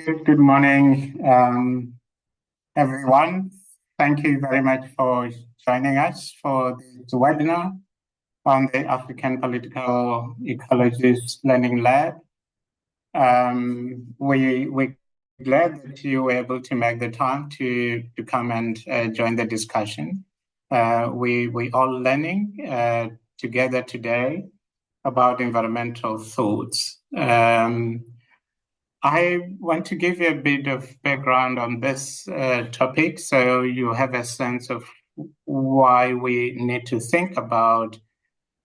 Good morning, everyone. Thank you very much for joining us for this webinar on the African Political Ecologies Learning Lab. We're glad that you were able to make the time to come and join the discussion. We all learning together today about environmental thoughts. I want to give you a bit of background on this topic so you have a sense of why we need to think about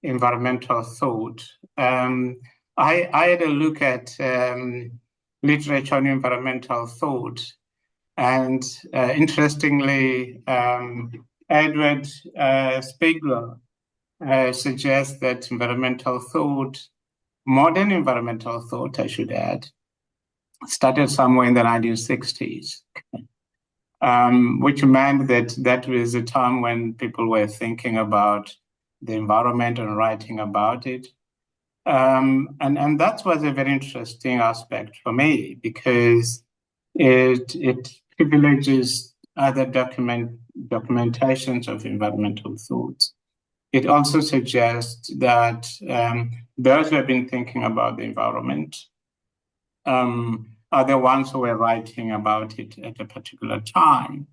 environmental thought. I had a look at literature on environmental thought, and interestingly, Edward Spiegler suggests that environmental thought, modern environmental thought, I should add, started somewhere in the 1960s, which meant that was a time when people were thinking about the environment and writing about it. And that was a very interesting aspect for me because it privileges other documentations of environmental thoughts. It also suggests that those who have been thinking about the environment are the ones who were writing about it at a particular time.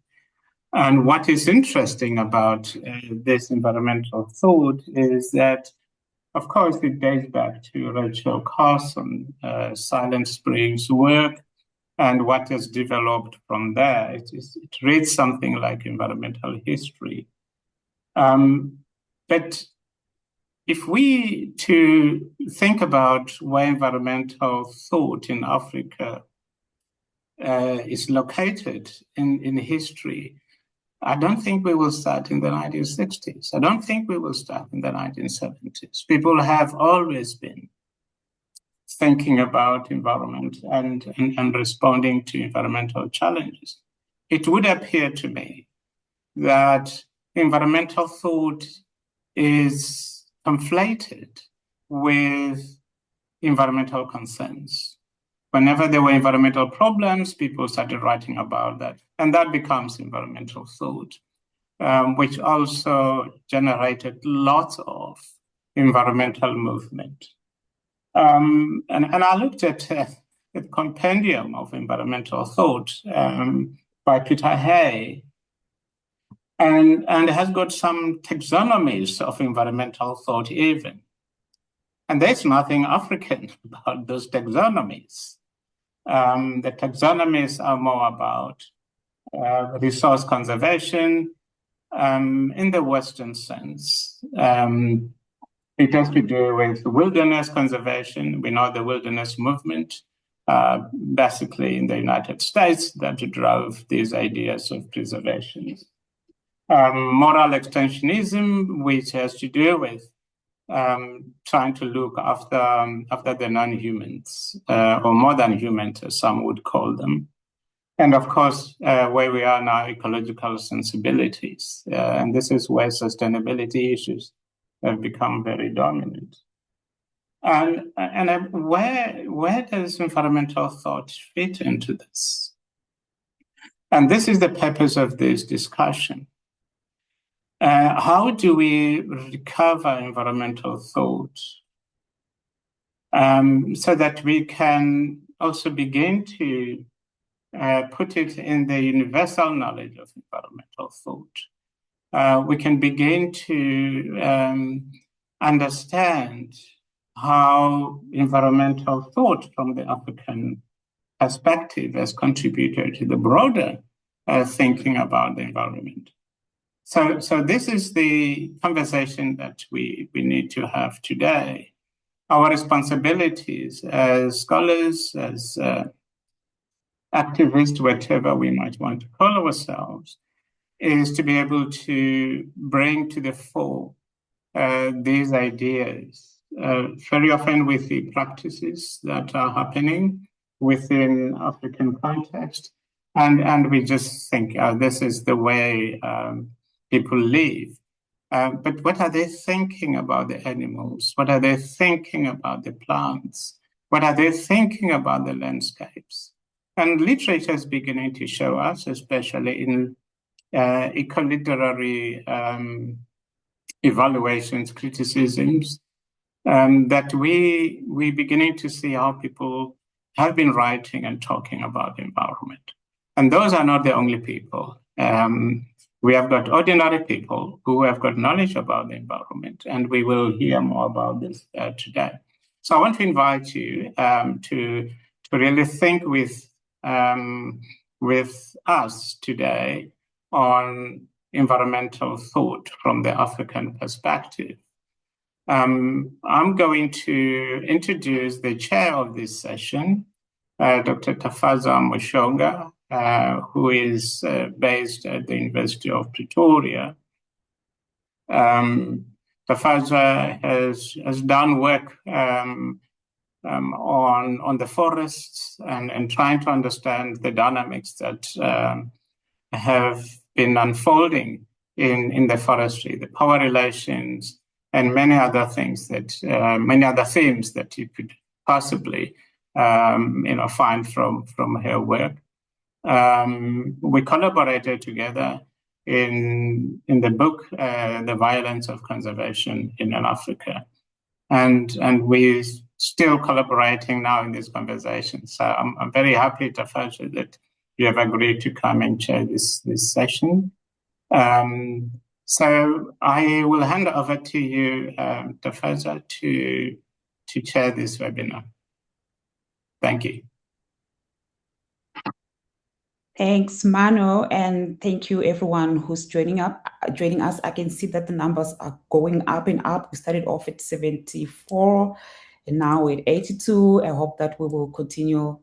And what is interesting about this environmental thought is that, of course, it dates back to Rachel Carson, Silent Spring's work, and what has developed from there. It reads something like environmental history. But if we to think about where environmental thought in Africa is located in history, I don't think we will start in the 1960s. I don't think we will start in the 1970s. People have always been thinking about environment and responding to environmental challenges. It would appear to me that environmental thought is conflated with environmental concerns. Whenever there were environmental problems, people started writing about that, and that becomes environmental thought, which also generated lots of environmental movement. And I looked at a compendium of environmental thought by Peter Hay, and it has got some taxonomies of environmental thought even. And there's nothing African about those taxonomies. The taxonomies are more about resource conservation in the Western sense. It has to do with wilderness conservation. We know the wilderness movement, basically in the United States, that drove these ideas of preservation. Moral extensionism, which has to do with trying to look after the non-humans, or more than humans, as some would call them. And of course, where we are now, ecological sensibilities. And this is where sustainability issues have become very dominant. And where does environmental thought fit into this? And this is the purpose of this discussion. How do we recover environmental thought so that we can also begin to put it in the universal knowledge of environmental thought? We can begin to understand how environmental thought from the African perspective has contributed to the broader thinking about the environment. So this is the conversation that we need to have today. Our responsibilities as scholars, as activists, whatever we might want to call ourselves, is to be able to bring to the fore these ideas, very often with the practices that are happening within African context. And we just think this is the way people live. But what are they thinking about the animals? What are they thinking about the plants? What are they thinking about the landscapes? And literature is beginning to show us, especially in ecoliterary evaluations, criticisms, that we beginning to see how people have been writing and talking about the environment. And those are not the only people. We have got ordinary people who have got knowledge about the environment, and we will hear more about this today. So I want to invite you to really think with us today on environmental thought from the African perspective. I'm going to introduce the chair of this Session, Dr. Tafadzwa Mushonga, who is based at the University of Pretoria. Tafadzwa has done work on the forests and trying to understand the dynamics that have been unfolding in the forestry, the power relations, and many other things many other themes that you could possibly, find from her work. We collaborated together in the book, The Violence of Conservation in Africa, and we're still collaborating now in this conversation. So I'm very happy, Tafadzwa, that you have agreed to come and chair this session. So I will hand over to you, Tafadzwa, to chair this webinar. Thank you. Thanks, Maano, and thank you everyone who's joining us. I can see that the numbers are going up and up. We started off at 74 and now we're at 82. I hope that we will continue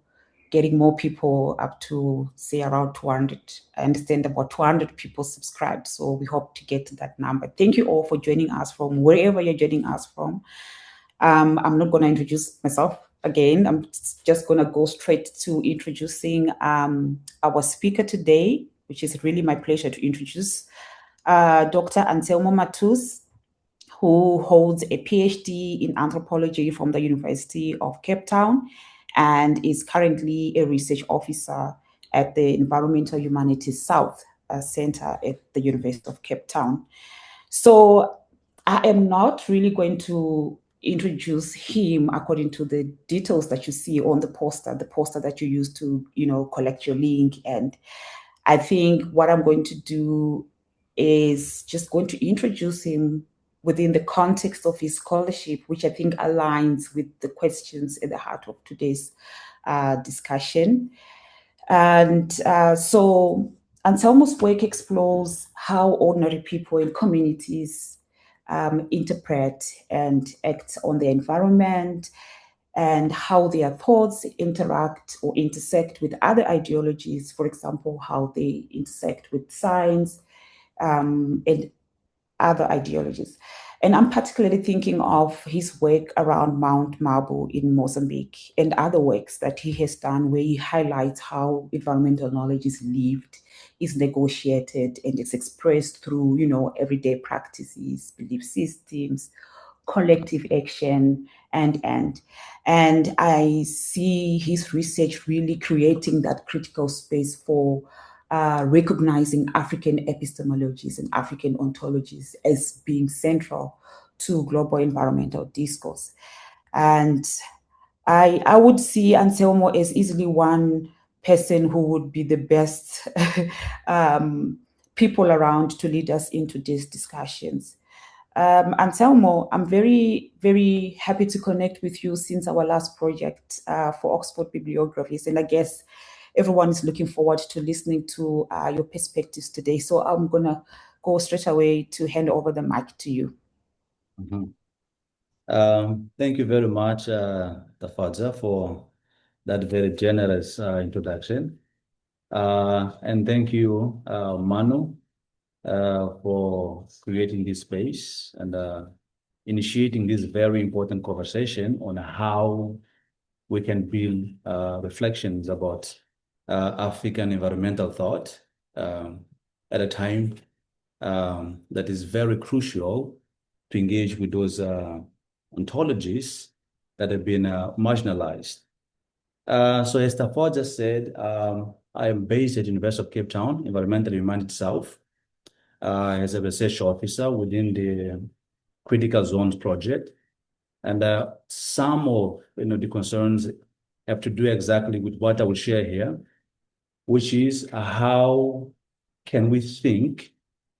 getting more people up to, say, around 200. I understand about 200 people subscribed, so we hope to get to that number. Thank you all for joining us from wherever you're joining us from. I'm not going to introduce myself again. I'm just going to go straight to introducing our speaker today, which is really my pleasure to introduce Dr. Anselmo Matus, who holds a PhD in anthropology from the University of Cape Town and is currently a research officer at the Environmental Humanities South Center at the University of Cape Town. So I am not really going to introduce him according to the details that you see on the poster that you use to, collect your link. And I think what I'm going to do is just going to introduce him within the context of his scholarship, which I think aligns with the questions at the heart of today's discussion. And so Anselmo's work explores how ordinary people in communities interpret and act on the environment, and how their thoughts interact or intersect with other ideologies, for example, how they intersect with science and other ideologies. And I'm particularly thinking of his work around Mount Mabo in Mozambique and other works that he has done where he highlights how environmental knowledge is lived, is negotiated, and it's expressed through, everyday practices, belief systems, collective action, and I see his research really creating that critical space for recognizing African epistemologies and African ontologies as being central to global environmental discourse. And I would see Anselmo as easily one person who would be the best people around to lead us into these discussions. Anselmo, I'm very, very happy to connect with you since our last project for Oxford Bibliographies. And I guess everyone is looking forward to listening to your perspectives today. So I'm going to go straight away to hand over the mic to you. Thank you very much, Tafadzwa, for that very generous introduction. And thank you, Maano, for creating this space and initiating this very important conversation on how we can build reflections about African environmental thought at a time that is very crucial to engage with those ontologies that have been marginalized So as Tafadzwa said, I am based at University of Cape Town, Environmental Humanities South, as a research officer within the Critical Zones project. And some of the concerns have to do exactly with what I will share here, which is how can we think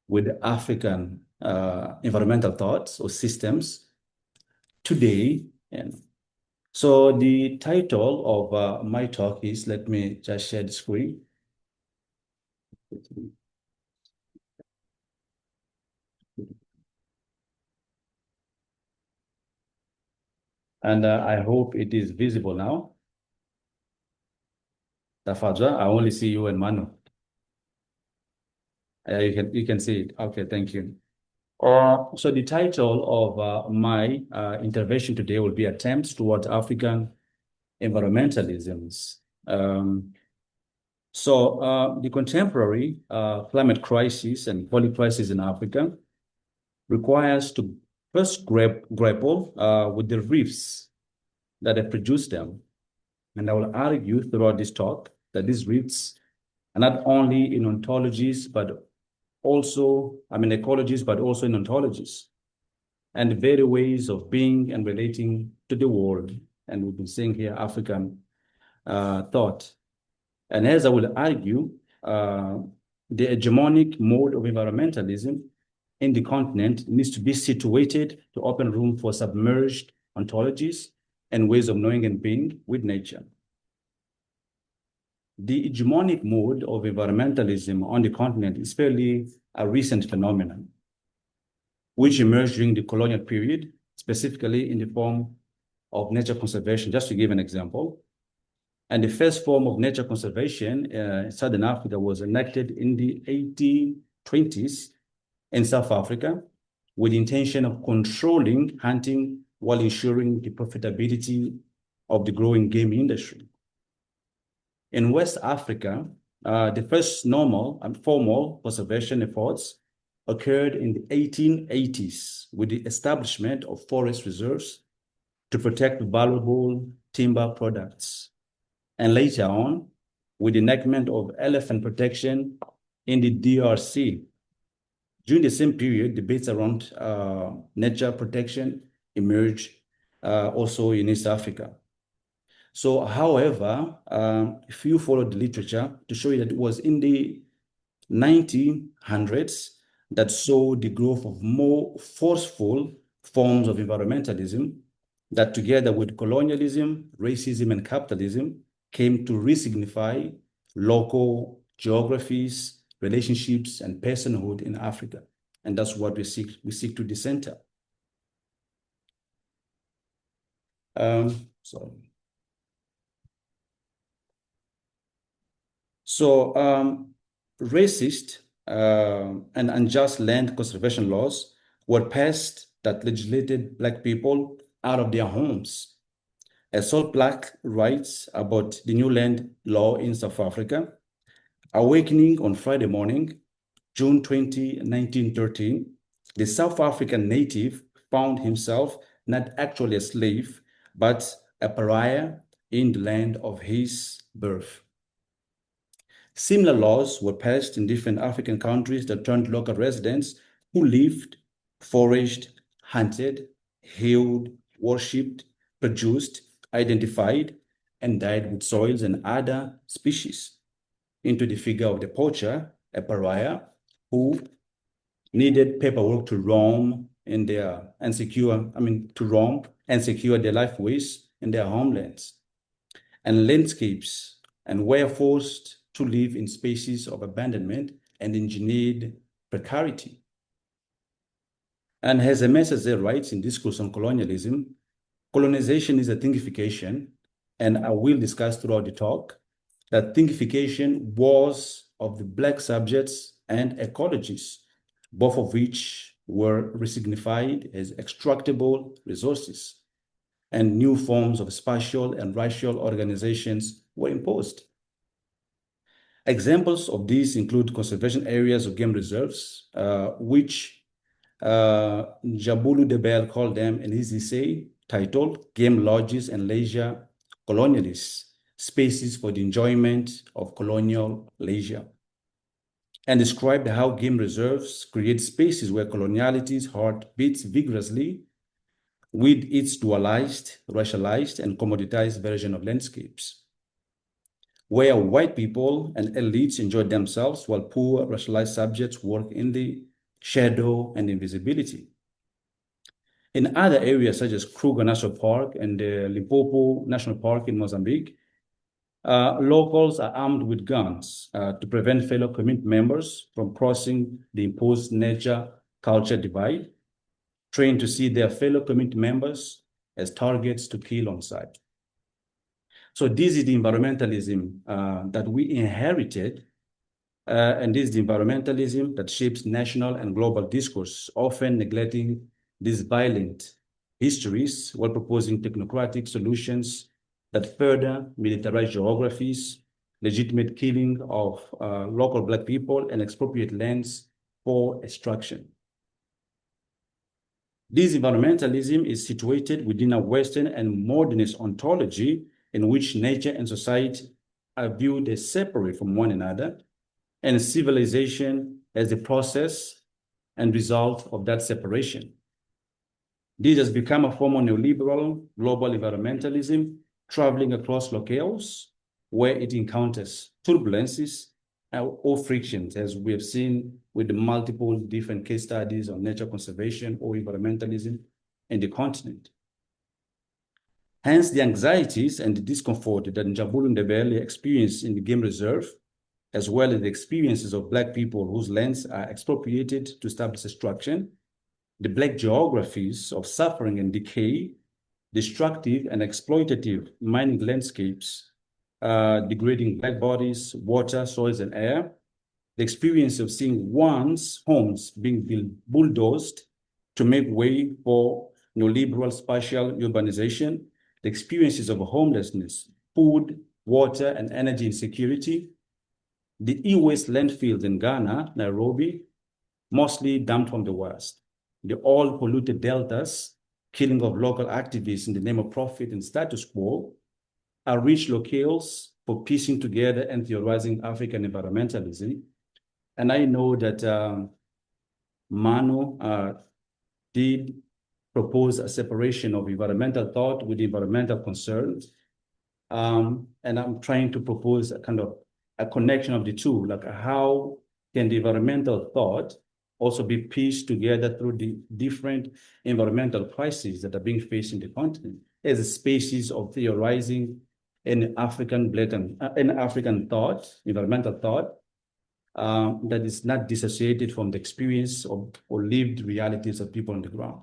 with African environmental thoughts or systems today. And so the title of my talk is, let me just share the screen. And I hope it is visible now. Tafadzwa, I only see you and Manu. You can see it. Okay, thank you. So the title of my intervention today will be Attempts Towards African Environmentalisms. So the contemporary climate crisis and poly crisis in Africa requires to first grapple with the rifts that have produced them. And I will argue throughout this talk that these rifts are not only in ontologies, but also, ecologies, but also in ontologies and the very ways of being and relating to the world. And we've been saying here African thought. And as I will argue, the hegemonic mode of environmentalism in the continent needs to be situated to open room for submerged ontologies and ways of knowing and being with nature. The hegemonic mode of environmentalism on the continent is fairly a recent phenomenon, which emerged during the colonial period, specifically in the form of nature conservation, just to give an example. And the first form of nature conservation in Southern Africa was enacted in the 1820s in South Africa with the intention of controlling hunting while ensuring the profitability of the growing game industry. In West Africa, the first normal and formal conservation efforts occurred in the 1880s with the establishment of forest reserves to protect valuable timber products. And later on, with the enactment of elephant protection in the DRC. During the same period, debates around nature protection emerged also in East Africa. So, however, if you follow the literature to show you that it was in the 1900s that saw the growth of more forceful forms of environmentalism that together with colonialism, racism, and capitalism came to re-signify local geographies, relationships, and personhood in Africa. And that's what we seek to decenter. Racist and unjust land conservation laws were passed that legislated Black people out of their homes. Assault Black rights about the new land law in South Africa. Awakening on Friday morning, June 20, 1913, the South African native found himself not actually a slave, but a pariah in the land of his birth. Similar laws were passed in different African countries that turned local residents who lived, foraged, hunted, healed, worshipped, produced, identified, and died with soils and other species into the figure of the poacher, a pariah, who needed paperwork to roam in their and secure their lifeways in their homelands and landscapes, and were forced to live in spaces of abandonment and engineered precarity. And as MSZ writes in Discourse on Colonialism, colonization is a thingification, and I will discuss throughout the talk that thingification was of the Black subjects and ecologies, both of which were resignified as extractable resources, and new forms of spatial and racial organizations were imposed. Examples of these include conservation areas of game reserves, which Njabulu de Bell called them in his essay titled Game Lodges and Leisure Colonialists, spaces for the enjoyment of colonial leisure, and described how game reserves create spaces where coloniality's heart beats vigorously with its dualized, racialized, and commoditized version of landscapes, where white people and elites enjoy themselves while poor, racialized subjects work in the shadow and invisibility. In other areas such as Kruger National Park and the Limpopo National Park in Mozambique, locals are armed with guns to prevent fellow community members from crossing the imposed nature-culture divide, trained to see their fellow community members as targets to kill on sight. So this is the environmentalism that we inherited, and this is the environmentalism that shapes national and global discourse, often neglecting these violent histories while proposing technocratic solutions that further militarize geographies, legitimate killing of local Black people, and expropriate lands for extraction. This environmentalism is situated within a Western and modernist ontology in which nature and society are viewed as separate from one another, and civilization as the process and result of that separation. This has become a form of neoliberal global environmentalism traveling across locales where it encounters turbulences or frictions, as we have seen with the multiple different case studies on nature conservation or environmentalism in the continent. Hence, the anxieties and the discomfort that Njabulu Ndebele experienced in the game reserve, as well as the experiences of Black people whose lands are expropriated to establish extraction, the Black geographies of suffering and decay, destructive and exploitative mining landscapes, degrading Black bodies, water, soils, and air, the experience of seeing one's homes being bulldozed to make way for neoliberal spatial urbanization, the experiences of homelessness, food, water, and energy insecurity, the e-waste landfills in Ghana, Nairobi, mostly dumped from the West, the oil-polluted deltas, killing of local activists in the name of profit and status quo, are rich locales for piecing together and theorizing African environmentalism. And I know that Maano did propose a separation of environmental thought with environmental concerns. And I'm trying to propose a kind of a connection of the two, like how can the environmental thought also be pieced together through the different environmental crises that are being faced in the continent as a species of theorizing in African thought, environmental thought, that is not dissociated from the experience of or lived realities of people on the ground.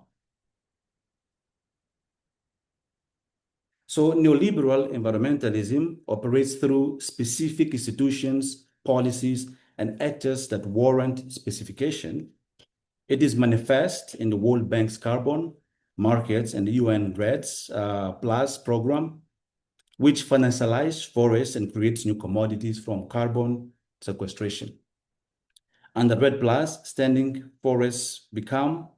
So neoliberal environmentalism operates through specific institutions, policies, and actors that warrant specification. It is manifest in the World Bank's carbon markets and the UN REDS Plus program, which financialize forests and creates new commodities from carbon sequestration. Under RED Plus, standing forests become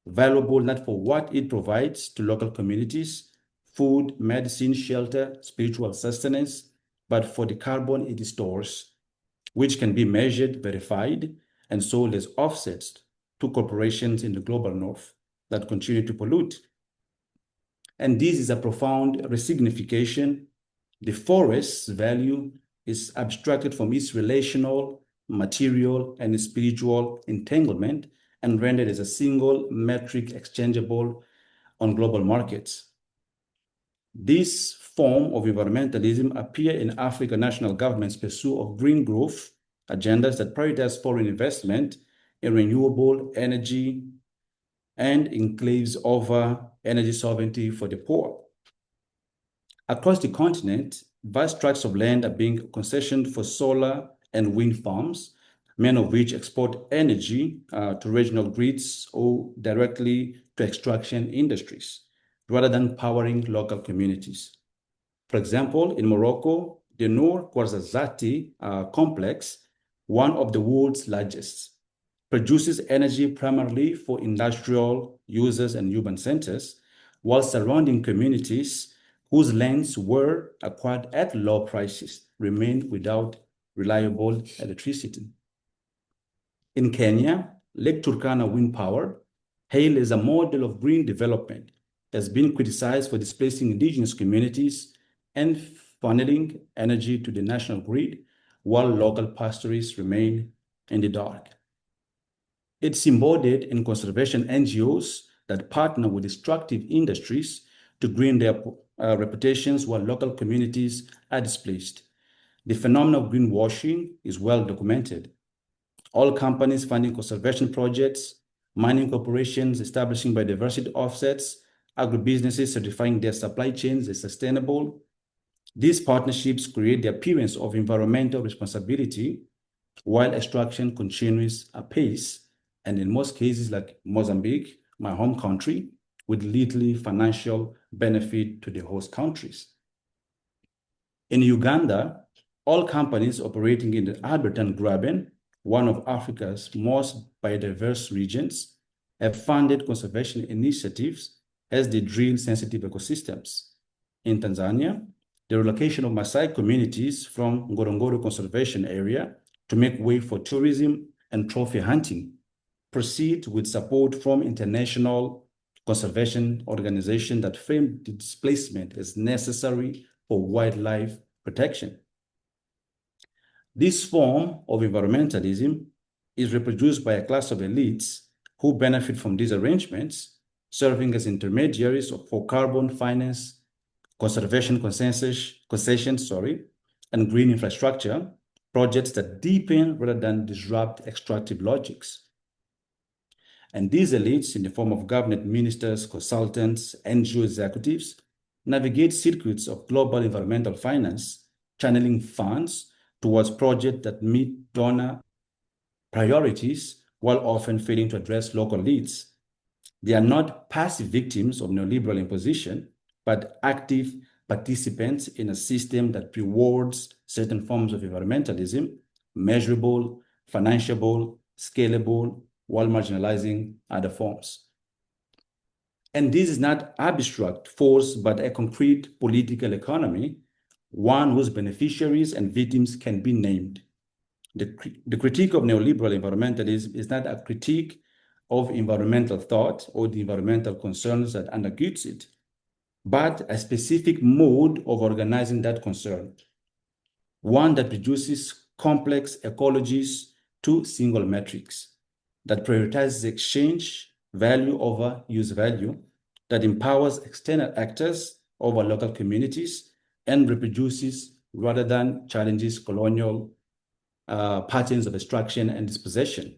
valuable not for what it provides to local communities, food, medicine, shelter, spiritual sustenance, but for the carbon it stores, which can be measured, verified, and sold as offsets to corporations in the global north that continue to pollute. And this is a profound resignification. The forest's value is abstracted from its relational, material, and spiritual entanglement and rendered as a single metric exchangeable on global markets. This form of environmentalism appear in African national governments' pursuit of green growth agendas that prioritize foreign investment in renewable energy and enclaves over energy sovereignty for the poor. Across the continent, vast tracts of land are being concessioned for solar and wind farms, many of which export energy to regional grids or directly to extraction industries, rather than powering local communities. For example, in Morocco, the Noor Ouarzazate complex, one of the world's largest, produces energy primarily for industrial users and urban centers, while surrounding communities whose lands were acquired at low prices remain without reliable electricity. In Kenya, Lake Turkana wind power, hailed as a model of green development, has been criticized for displacing indigenous communities and funneling energy to the national grid, while local pastoralists remain in the dark. It's embodied in conservation NGOs that partner with extractive industries to green their reputations while local communities are displaced. The phenomenon of greenwashing is well documented. All companies funding conservation projects, mining corporations establishing biodiversity offsets, agribusinesses certifying their supply chains as sustainable. These partnerships create the appearance of environmental responsibility while extraction continues apace, and in most cases, like Mozambique, my home country, with little financial benefit to the host countries. In Uganda, all companies operating in the Albertan Graben, one of Africa's most biodiverse regions, have funded conservation initiatives as they drill sensitive ecosystems. In Tanzania, the relocation of Maasai communities from Ngorongoro Conservation Area to make way for tourism and trophy hunting proceed with support from international conservation organizations that frame the displacement as necessary for wildlife protection. This form of environmentalism is reproduced by a class of elites who benefit from these arrangements, serving as intermediaries for carbon finance, conservation concessions, and green infrastructure projects that deepen rather than disrupt extractive logics. And these elites, in the form of government ministers, consultants, NGO executives, navigate circuits of global environmental finance, channeling funds towards projects that meet donor priorities while often failing to address local needs. They are not passive victims of neoliberal imposition, but active participants in a system that rewards certain forms of environmentalism, measurable, financeable, scalable, while marginalizing other forms. And this is not abstract force, but a concrete political economy, one whose beneficiaries and victims can be named. The critique of neoliberal environmentalism is not a critique of environmental thought or the environmental concerns that undergirds it, but a specific mode of organizing that concern, one that reduces complex ecologies to single metrics, that prioritizes exchange value over use value, that empowers external actors over local communities, and reproduces rather than challenges colonial patterns of extraction and dispossession.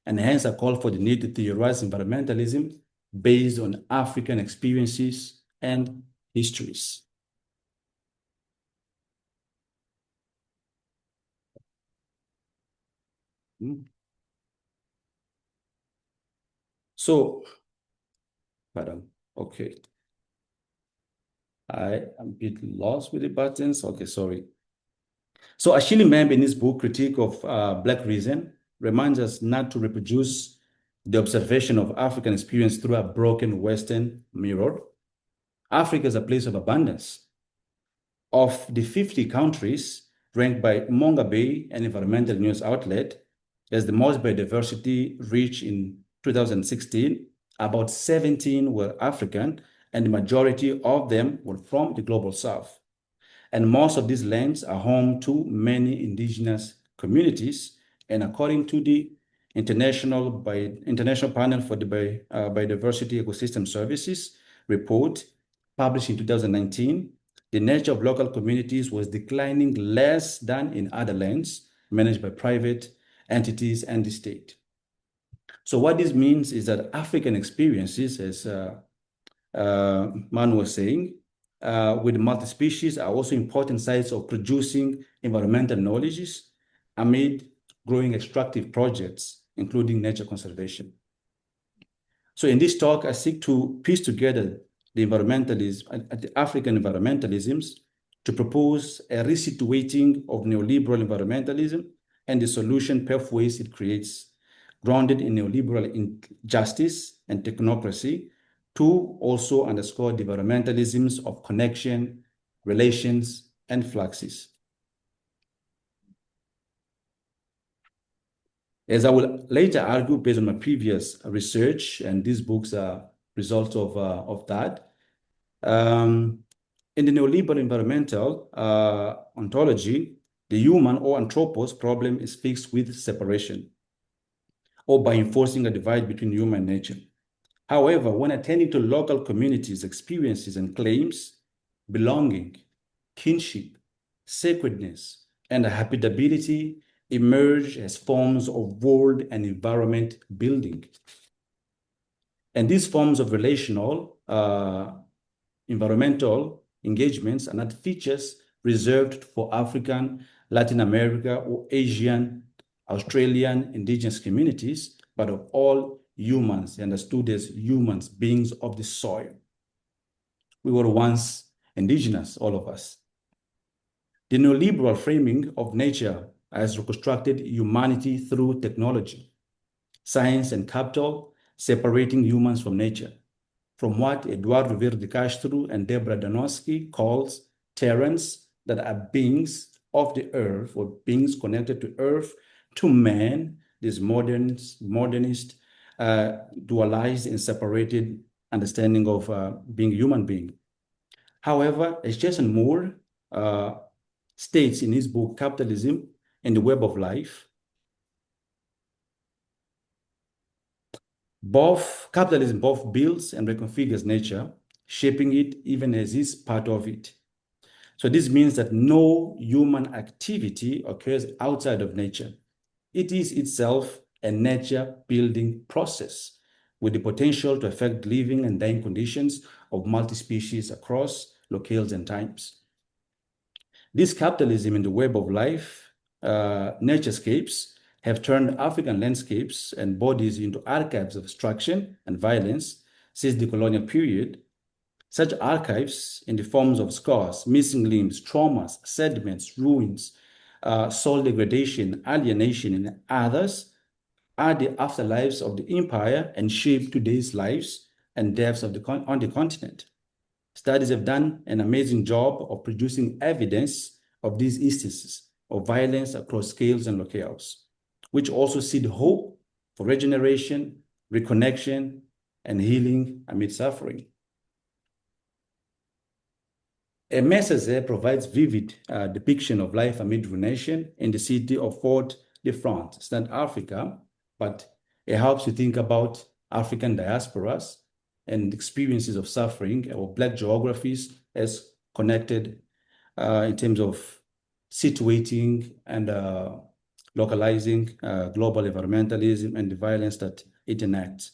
And hence a call for the need to theorize environmentalism based on African experiences and histories. So, pardon, okay. I am a bit lost with the buttons. Okay, sorry. So Achille Mbembe in his book, Critique of Black Reason, reminds us not to reproduce the observation of African experience through a broken Western mirror. Africa is a place of abundance. Of the 50 countries ranked by Mongabe, an environmental news outlet, as the most biodiversity rich in 2016, about 17 were African, and the majority of them were from the global south. And most of these lands are home to many indigenous communities. And according to the International Panel for the Biodiversity Ecosystem Services report published in 2019, the nature of local communities was declining less than in other lands managed by private entities and the state. So what this means is that African experiences, as Maano was saying, with multi-species are also important sites of producing environmental knowledges amid growing extractive projects, including nature conservation. So in this talk, I seek to piece together the environmentalism, the African environmentalisms, to propose a resituating of neoliberal environmentalism and the solution pathways it creates, grounded in neoliberal injustice and technocracy, Two, also underscore the environmentalisms of connection, relations, and fluxes. As I will later argue based on my previous research, and these books are results of that, in the neoliberal environmental ontology, the human or anthropos problem is fixed with separation or by enforcing a divide between human and nature. However, when attending to local communities' experiences and claims, belonging, kinship, sacredness, and habitability emerge as forms of world and environment building. And these forms of relational environmental engagements are not features reserved for African, Latin America, or Asian, Australian indigenous communities, but of all humans, understood as humans, beings of the soil. We were once indigenous, all of us. The neoliberal framing of nature has reconstructed humanity through technology, science, and capital, separating humans from nature, from what Eduardo Rivera de Castro and Deborah Danowski calls terrans, that are beings of the earth or beings connected to earth, to man, this modernist, dualized and separated understanding of being a human being. However, as Jason Moore states in his book, Capitalism and the Web of Life, capitalism both builds and reconfigures nature, shaping it even as is part of it. So this means that no human activity occurs outside of nature. It is itself a nature-building process with the potential to affect living and dying conditions of multi-species across locales and times. This capitalism in the web of life, naturescapes, have turned African landscapes and bodies into archives of destruction and violence since the colonial period. Such archives in the forms of scars, missing limbs, traumas, sediments, ruins, soul degradation, alienation, and others are the afterlives of the empire and shape today's lives and deaths on the continent. Studies have done an amazing job of producing evidence of these instances of violence across scales and locales, which also seed hope for regeneration, reconnection, and healing amid suffering. Messager provides vivid depiction of life amid ruination in the city of Fort-de-France, South Africa, but it helps you think about African diasporas and experiences of suffering or Black geographies as connected in terms of situating and localizing global environmentalism and the violence that it enacts.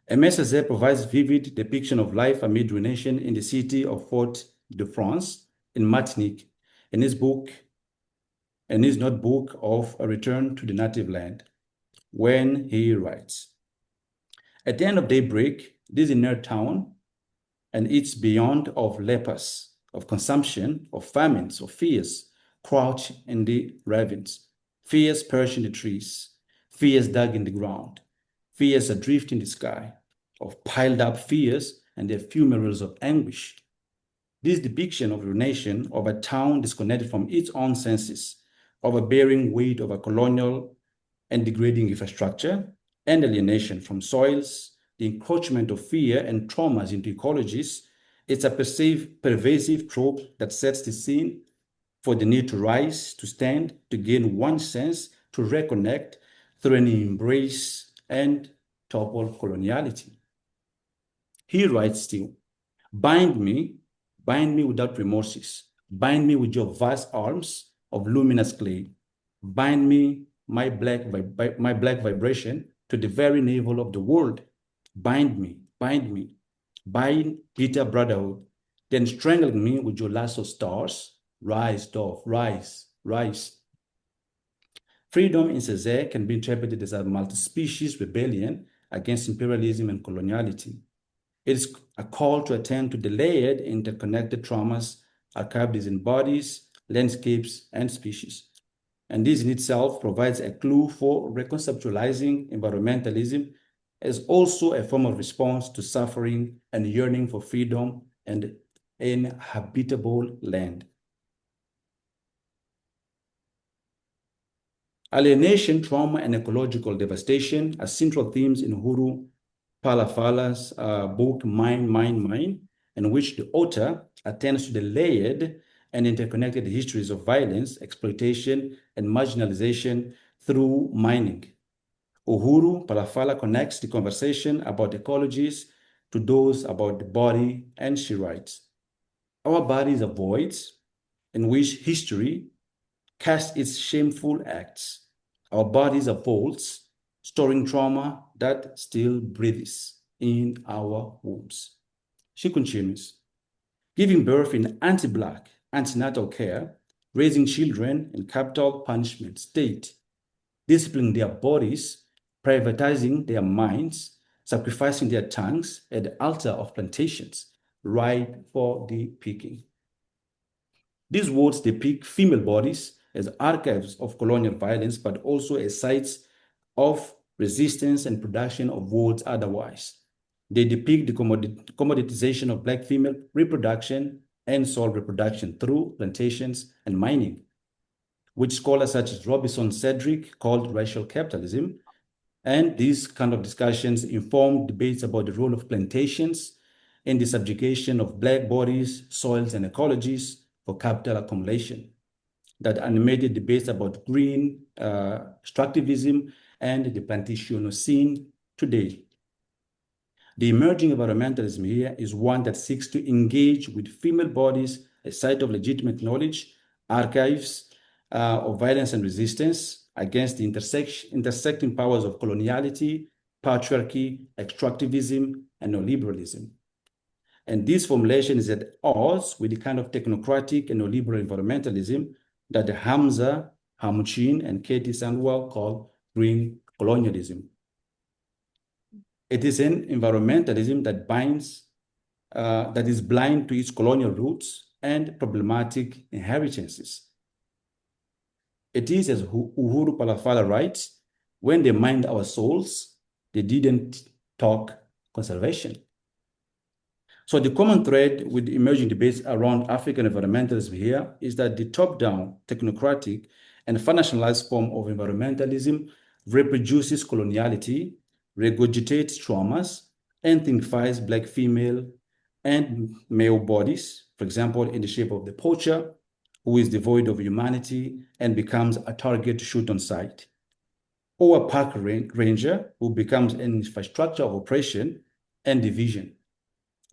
Messager provides vivid depiction of life amid ruination in the city of Fort-de-France in Martinique in his notebook of A Return to the Native Land, when he writes, "At the end of daybreak, this inert town and its beyond of lepers, of consumption, of famines, of fears, crouch in the ravines, fears perch in the trees, fears dug in the ground, fears adrift in the sky, of piled up fears and their funerals of anguish. This depiction of ruination of a town disconnected from its own senses, of a bearing weight of a colonial and degrading infrastructure, and alienation from soils, the encroachment of fear and traumas into ecologies, it's a pervasive trope that sets the scene for the need to rise, to stand, to gain one sense, to reconnect through an embrace and topple coloniality." He writes still, bind me without remorses, bind me with your vast arms of luminous clay, bind me, my black vibration, to the very navel of the world, bind me, bind bitter brotherhood, then strangle me with your lasso stars, rise, dove, rise, rise. Freedom in Cesare can be interpreted as a multi-species rebellion against imperialism and coloniality. It is a call to attend to the layered, interconnected traumas archived in bodies, landscapes, and species. And this in itself provides a clue for reconceptualizing environmentalism as also a form of response to suffering and yearning for freedom and inhabitable land. Alienation, trauma, and ecological devastation are central themes in Uhuru Palafala's book, Mine, in which the author attends to the layered and interconnected histories of violence, exploitation, and marginalization through mining. Uhuru Palafala connects the conversation about ecologies to those about the body, and she writes, "Our bodies are voids in which history casts its shameful acts. Our bodies are vaults storing trauma that still breathes in our wombs." She continues, "Giving birth in anti-Black antenatal care, raising children in capital punishment state, disciplining their bodies, privatizing their minds, sacrificing their tongues at the altar of plantations, ripe for the picking." These words depict female bodies as archives of colonial violence, but also as sites of resistance and production of words otherwise. They depict the commoditization of Black female reproduction and soil reproduction through plantations and mining, which scholars such as Robinson Cedric called racial capitalism. And these kind of discussions inform debates about the role of plantations in the subjugation of Black bodies, soils, and ecologies for capital accumulation, that animated debates about green extractivism and the plantation scene today. The emerging environmentalism here is one that seeks to engage with female bodies as site of legitimate knowledge, archives of violence and resistance against the intersecting powers of coloniality, patriarchy, extractivism, and neoliberalism. And this formulation is at odds with the kind of technocratic and neoliberal environmentalism that Hamza Hamuchin and Katie Sandwell call green colonialism. It is an environmentalism that is blind to its colonial roots and problematic inheritances. It is, as Uhuru Palafala writes, "When they mined our souls, they didn't talk conservation." So the common thread with the emerging debates around African environmentalism here is that the top-down, technocratic, and financialized form of environmentalism reproduces coloniality, regurgitates traumas, and thinkifies Black female and male bodies, for example, in the shape of the poacher, who is devoid of humanity and becomes a target to shoot on sight, or a park ranger who becomes an infrastructure of oppression and division,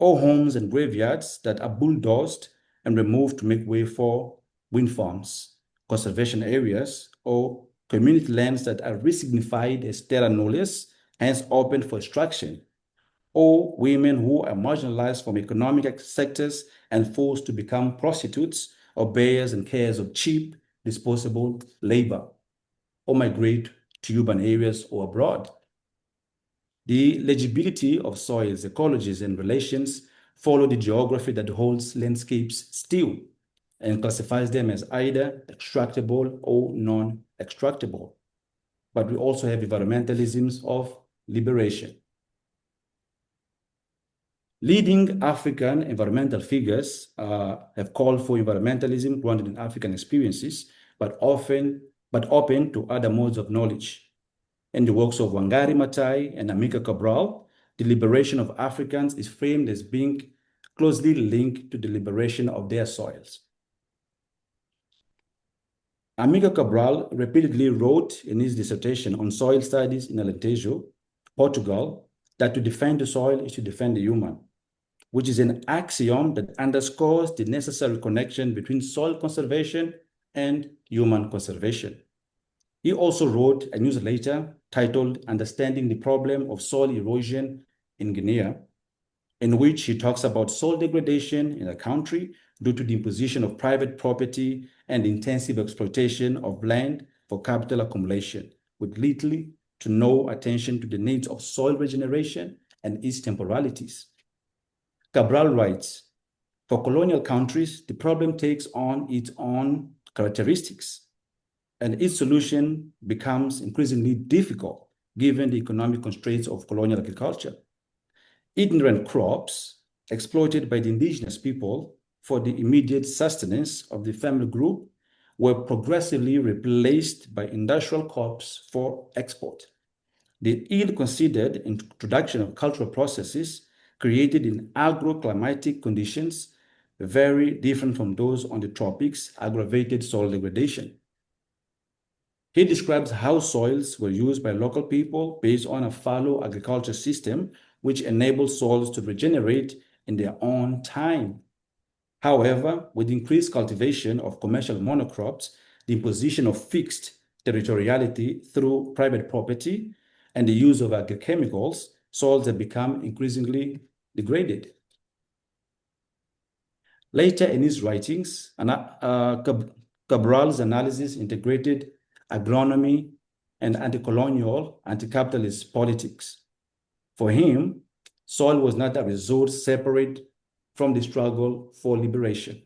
or homes and graveyards that are bulldozed and removed to make way for wind farms, conservation areas, or community lands that are resignified as terra nullius, hence open for extraction, or women who are marginalized from economic sectors and forced to become prostitutes or bearers and carers of cheap, disposable labor, or migrate to urban areas or abroad. The legibility of soils, ecologies, and relations follow the geography that holds landscapes still and classifies them as either extractable or non-extractable. But we also have environmentalisms of liberation. Leading African environmental figures have called for environmentalism grounded in African experiences, but open to other modes of knowledge. In the works of Wangari Maathai and Amilcar Cabral, the liberation of Africans is framed as being closely linked to the liberation of their soils. Amilcar Cabral repeatedly wrote in his dissertation on soil studies in Alentejo, Portugal, that to defend the soil is to defend the human, which is an axiom that underscores the necessary connection between soil conservation and human conservation. He also wrote a newsletter titled "Understanding the Problem of Soil Erosion in Guinea," in which he talks about soil degradation in the country due to the imposition of private property and intensive exploitation of land for capital accumulation, with little to no attention to the needs of soil regeneration and its temporalities. Cabral writes, "For colonial countries, the problem takes on its own characteristics, and its solution becomes increasingly difficult given the economic constraints of colonial agriculture. Ignorant crops exploited by the indigenous people for the immediate sustenance of the family group were progressively replaced by industrial crops for export. The ill-considered introduction of cultural processes created in agroclimatic conditions very different from those on the tropics aggravated soil degradation. He describes how soils were used by local people based on a fallow agriculture system which enabled soils to regenerate in their own time. However, with increased cultivation of commercial monocrops, the imposition of fixed territoriality through private property, and the use of agrochemicals, soils have become increasingly degraded. Later in his writings, Cabral's analysis integrated agronomy and anti-colonial, anti-capitalist politics. For him, soil was not a resource separate from the struggle for liberation.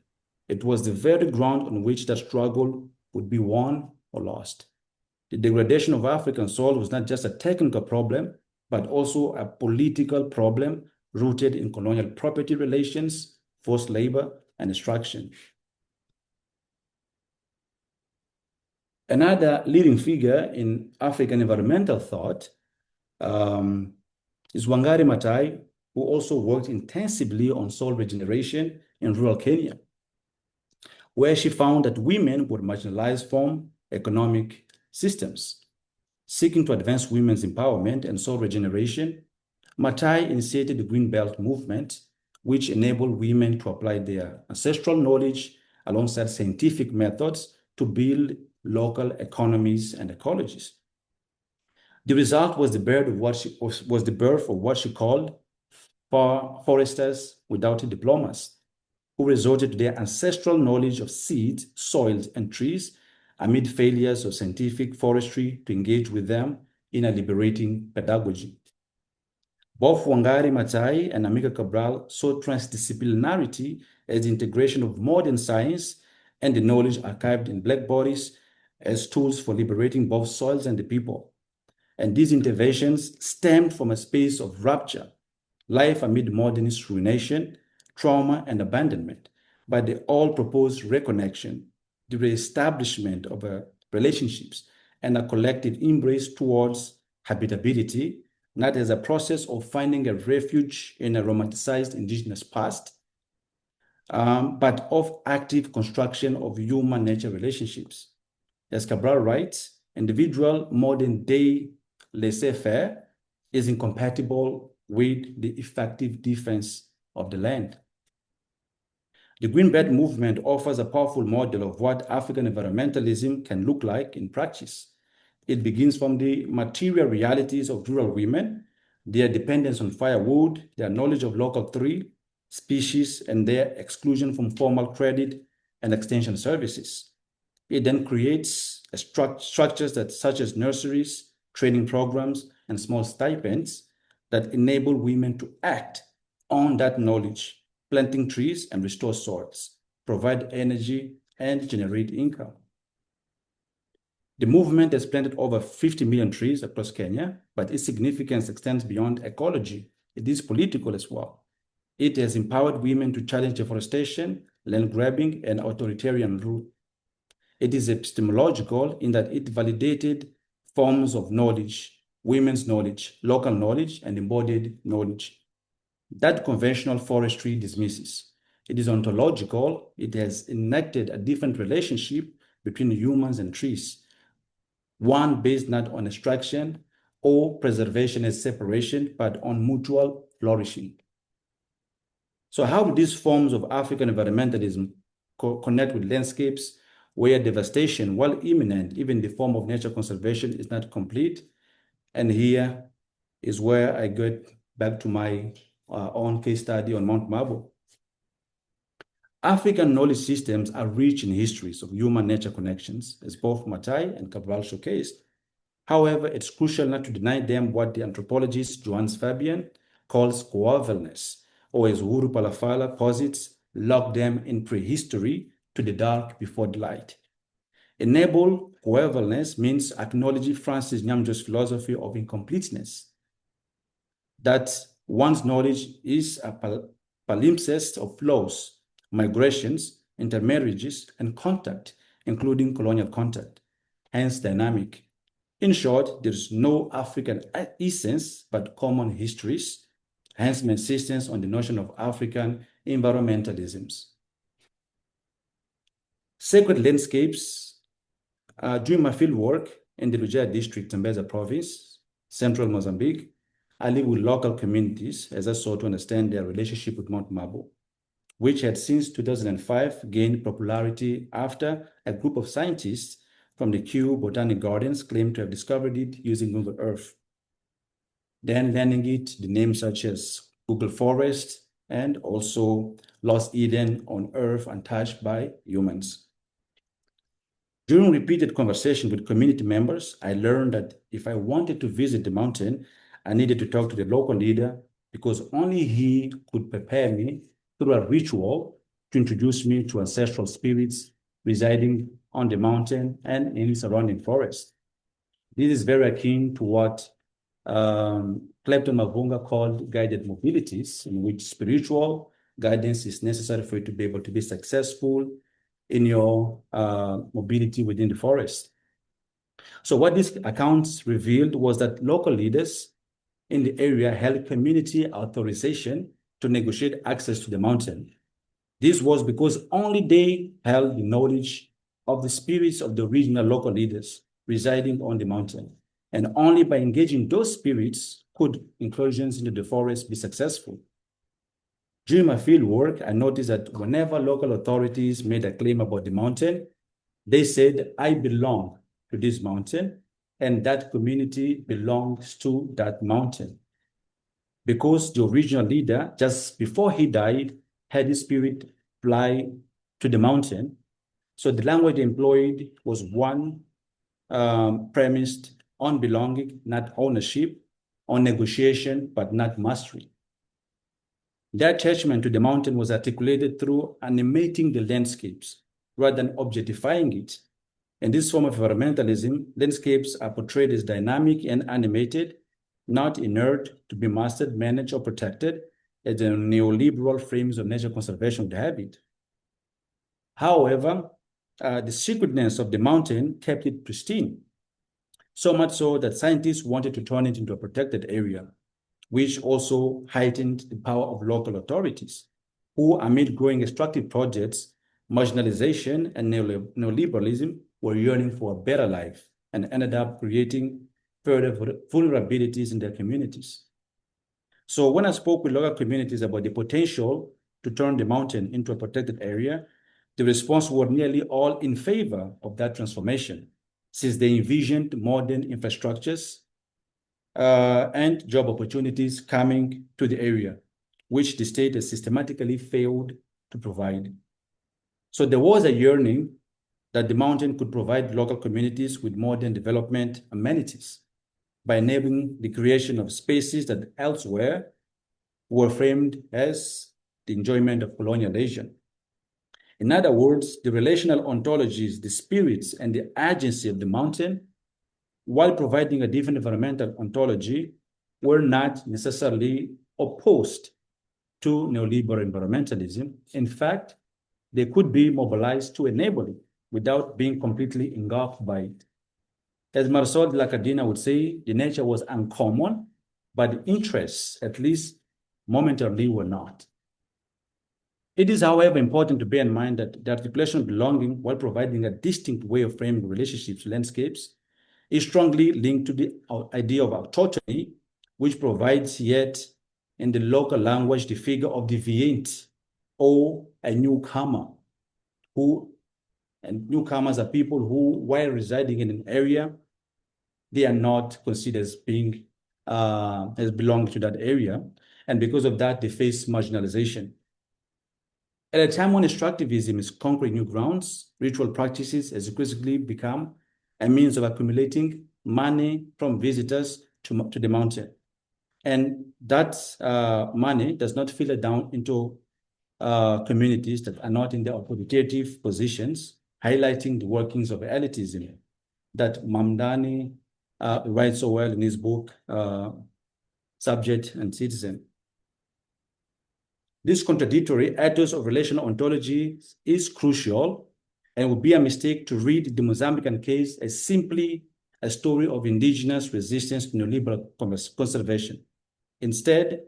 It was the very ground on which that struggle would be won or lost. The degradation of African soil was not just a technical problem, but also a political problem rooted in colonial property relations, forced labor, and extraction. Another leading figure in African environmental thought is Wangari Maathai, who also worked intensively on soil regeneration in rural Kenya, where she found that women were marginalized from economic systems. Seeking to advance women's empowerment and soil regeneration, Maathai initiated the Green Belt movement, which enabled women to apply their ancestral knowledge alongside scientific methods to build local economies and ecologies. The result was the birth of what she called foresters without diplomas, who resorted to their ancestral knowledge of seeds, soils, and trees amid failures of scientific forestry to engage with them in a liberating pedagogy. Both Wangari Maathai and Amilcar Cabral saw transdisciplinarity as the integration of modern science and the knowledge archived in black bodies as tools for liberating both soils and the people. And these interventions stemmed from a space of rupture, life amid modernist ruination, trauma, and abandonment, but they all proposed reconnection, the reestablishment of relationships, and a collective embrace towards habitability, not as a process of finding a refuge in a romanticized indigenous past, but of active construction of human-nature relationships. As Cabral writes, individual modern-day laissez-faire is incompatible with the effective defense of the land. The Green Belt movement offers a powerful model of what African environmentalism can look like in practice. It begins from the material realities of rural women, their dependence on firewood, their knowledge of local tree species, and their exclusion from formal credit and extension services. It then creates structures such as nurseries, training programs, and small stipends that enable women to act on that knowledge, planting trees and restore soils, provide energy, and generate income. The movement has planted over 50 million trees across Kenya, but its significance extends beyond ecology. It is political as well. It has empowered women to challenge deforestation, land grabbing, and authoritarian rule. It is epistemological in that it validated forms of knowledge, women's knowledge, local knowledge, and embodied knowledge that conventional forestry dismisses. It is ontological. It has enacted a different relationship between humans and trees, one based not on extraction or preservation as separation, but on mutual flourishing. So how do these forms of African environmentalism connect with landscapes where devastation, while imminent, even in the form of nature conservation, is not complete? And here is where I get back to my own case study on Mount Mabo. African knowledge systems are rich in histories of human-nature connections, as both Maathai and Cabral showcased. However, it's crucial not to deny them what the anthropologist Johannes Fabian calls coevalness, or as Uhuru Palafala posits, lock them in prehistory to the dark before the light. Enable coevalence means acknowledging Francis Nyamjo's philosophy of incompleteness, that one's knowledge is a palimpsest of flows, migrations, intermarriages, and contact, including colonial contact, hence dynamic. In short, there is no African essence but common histories, hence my insistence on the notion of African environmentalisms. Sacred landscapes. During my field work in the Lujaya district, Zambeza province, central Mozambique, I live with local communities as I sought to understand their relationship with Mount Mabo, which had since 2005 gained popularity after a group of scientists from the Kew Botanic Gardens claimed to have discovered it using Google Earth, then lending it the names such as Google Forest and also Lost Eden on Earth untouched by humans. During repeated conversation with community members, I learned that if I wanted to visit the mountain, I needed to talk to the local leader because only he could prepare me through a ritual to introduce me to ancestral spirits residing on the mountain and in surrounding forest. This is very akin to what Clepton Mavunga called guided mobilities, in which spiritual guidance is necessary for you to be able to be successful in your mobility within the forest. So what these accounts revealed was that local leaders in the area held community authorization to negotiate access to the mountain. This was because only they held the knowledge of the spirits of the original local leaders residing on the mountain. And only by engaging those spirits could incursions into the forest be successful. During my field work, I noticed that whenever local authorities made a claim about the mountain, they said, I belong to this mountain, and that community belongs to that mountain. Because the original leader, just before he died, had his spirit fly to the mountain. So the language employed was one premised on belonging, not ownership, on negotiation, but not mastery. Their attachment to the mountain was articulated through animating the landscapes rather than objectifying it. In this form of environmentalism, landscapes are portrayed as dynamic and animated, not inert to be mastered, managed, or protected, as the neoliberal frames of nature conservation would have it. However, the secretness of the mountain kept it pristine, so much so that scientists wanted to turn it into a protected area, which also heightened the power of local authorities, who, amid growing extractive projects, marginalization, and neoliberalism, were yearning for a better life and ended up creating further vulnerabilities in their communities. So when I spoke with local communities about the potential to turn the mountain into a protected area, the response was nearly all in favor of that transformation, since they envisioned modern infrastructures and job opportunities coming to the area, which the state has systematically failed to provide. So there was a yearning that the mountain could provide local communities with modern development amenities by enabling the creation of spaces that elsewhere were framed as the enjoyment of colonial leisure. In other words, the relational ontologies, the spirits and the agency of the mountain, while providing a different environmental ontology, were not necessarily opposed to neoliberal environmentalism. In fact, they could be mobilized to enable it without being completely engulfed by it. As Marisol de la Cadena would say, the nature was uncommon, but the interests, at least momentarily, were not. It is, however, important to bear in mind that the articulation of belonging, while providing a distinct way of framing relationships to landscapes, is strongly linked to the idea of autonomy, which provides yet in the local language the figure of the deviant or a newcomer, and newcomers are people who, while residing in an area, they are not considered as being as belonging to that area, and because of that, they face marginalization. At a time when extractivism is conquering new grounds, ritual practices has increasingly become a means of accumulating money from visitors to the mountain. And that money does not filter down into communities that are not in their authoritative positions, highlighting the workings of elitism that Mamdani writes so well in his book, Subject and Citizen. This contradictory ethos of relational ontology is crucial, and would be a mistake to read the Mozambican case as simply a story of indigenous resistance to neoliberal conservation. Instead,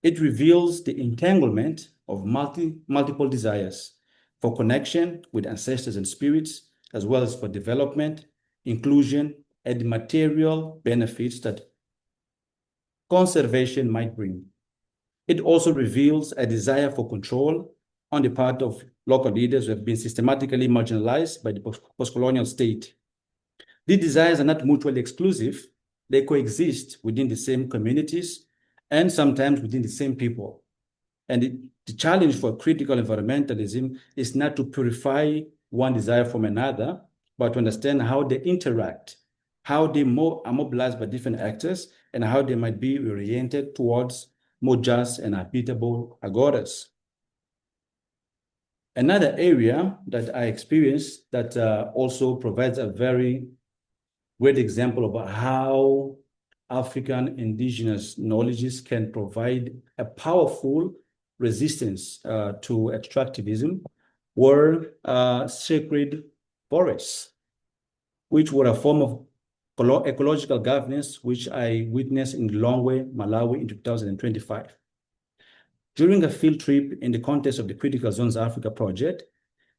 it reveals the entanglement of multiple desires for connection with ancestors and spirits, as well as for development, inclusion, and material benefits that conservation might bring. It also reveals a desire for control on the part of local leaders who have been systematically marginalized by the post-colonial state. These desires are not mutually exclusive. They coexist within the same communities and sometimes within the same people. And the challenge for critical environmentalism is not to purify one desire from another, but to understand how they interact, how they are mobilized by different actors, and how they might be oriented towards more just and habitable agoras. Another area that I experienced that also provides a very great example about how African indigenous knowledges can provide a powerful resistance to extractivism were sacred forests, which were a form of ecological governance, which I witnessed in Lilongwe, Malawi in 2025. During a field trip in the context of the Critical Zones Africa project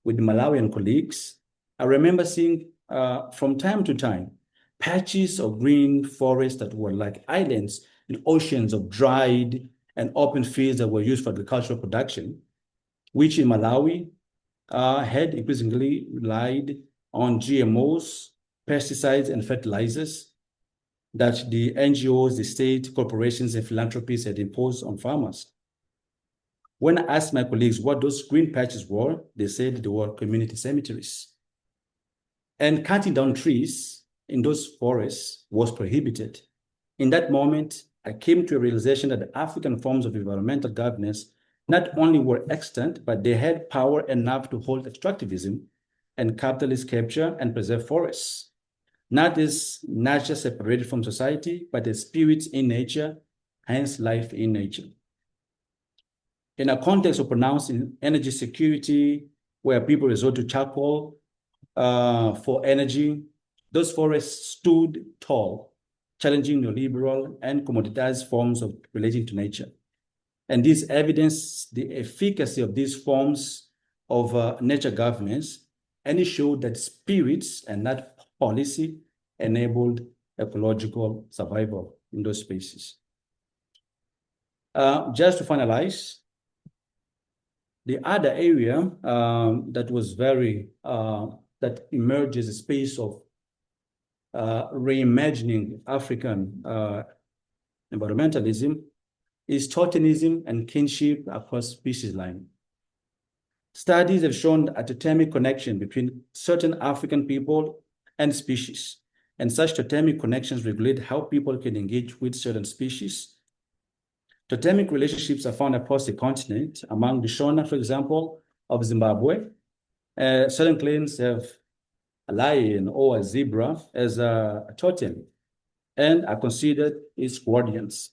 with the Malawian colleagues, I remember seeing from time to time patches of green forests that were like islands in oceans of dried and open fields that were used for agricultural production, which in Malawi had increasingly relied on GMOs, pesticides, and fertilizers that the NGOs, the state, corporations, and philanthropies had imposed on farmers. When I asked my colleagues what those green patches were, they said they were community cemeteries. And cutting down trees in those forests was prohibited. In that moment, I came to a realization that the African forms of environmental governance not only were extant, but they had power enough to hold extractivism and capitalist capture and preserve forests, not as nature separated from society, but as spirits in nature, hence life in nature. In a context of pronounced energy security, where people resort to charcoal for energy, those forests stood tall, challenging neoliberal and commoditized forms of relating to nature. And this evidenced the efficacy of these forms of nature governance, and it showed that spirits and not policy enabled ecological survival in those spaces. Just to finalize, the other area that was very, that emerged as a space of reimagining African environmentalism is totemism and kinship across species line. Studies have shown a totemic connection between certain African people and species, and such totemic connections regulate how people can engage with certain species. Totemic relationships are found across the continent. Among the Shona, for example, of Zimbabwe, certain clans have a lion or a zebra as a totem and are considered its guardians.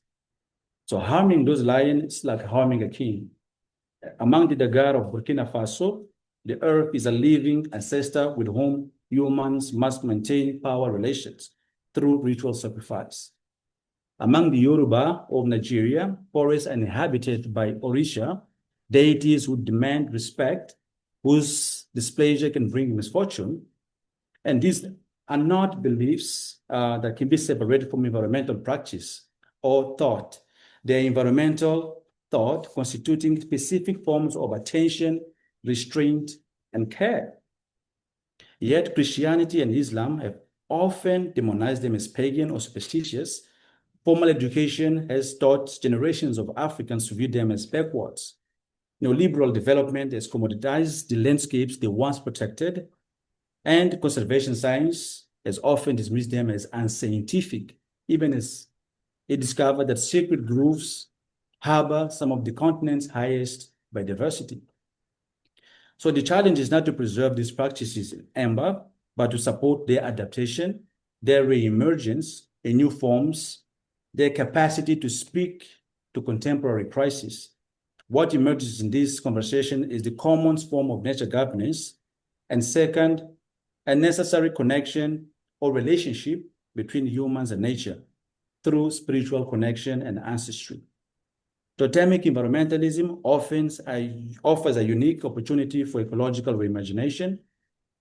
So harming those lions is like harming a king. Among the Dagar of Burkina Faso, the earth is a living ancestor with whom humans must maintain power relations through ritual sacrifice. Among the Yoruba of Nigeria, forests are inhabited by Orisha, deities who demand respect, whose displeasure can bring misfortune. And these are not beliefs that can be separated from environmental practice or thought. They are environmental thought constituting specific forms of attention, restraint, and care. Yet Christianity and Islam have often demonized them as pagan or superstitious. Formal education has taught generations of Africans to view them as backwards. Neoliberal development has commoditized the landscapes they once protected, and conservation science has often dismissed them as unscientific, even as it discovered that sacred groves harbor some of the continent's highest biodiversity. So the challenge is not to preserve these practices in amber, but to support their adaptation, their reemergence in new forms, their capacity to speak to contemporary crises. What emerges in this conversation is the common form of nature governance, and second, a necessary connection or relationship between humans and nature through spiritual connection and ancestry. Totemic environmentalism offers a unique opportunity for ecological reimagination,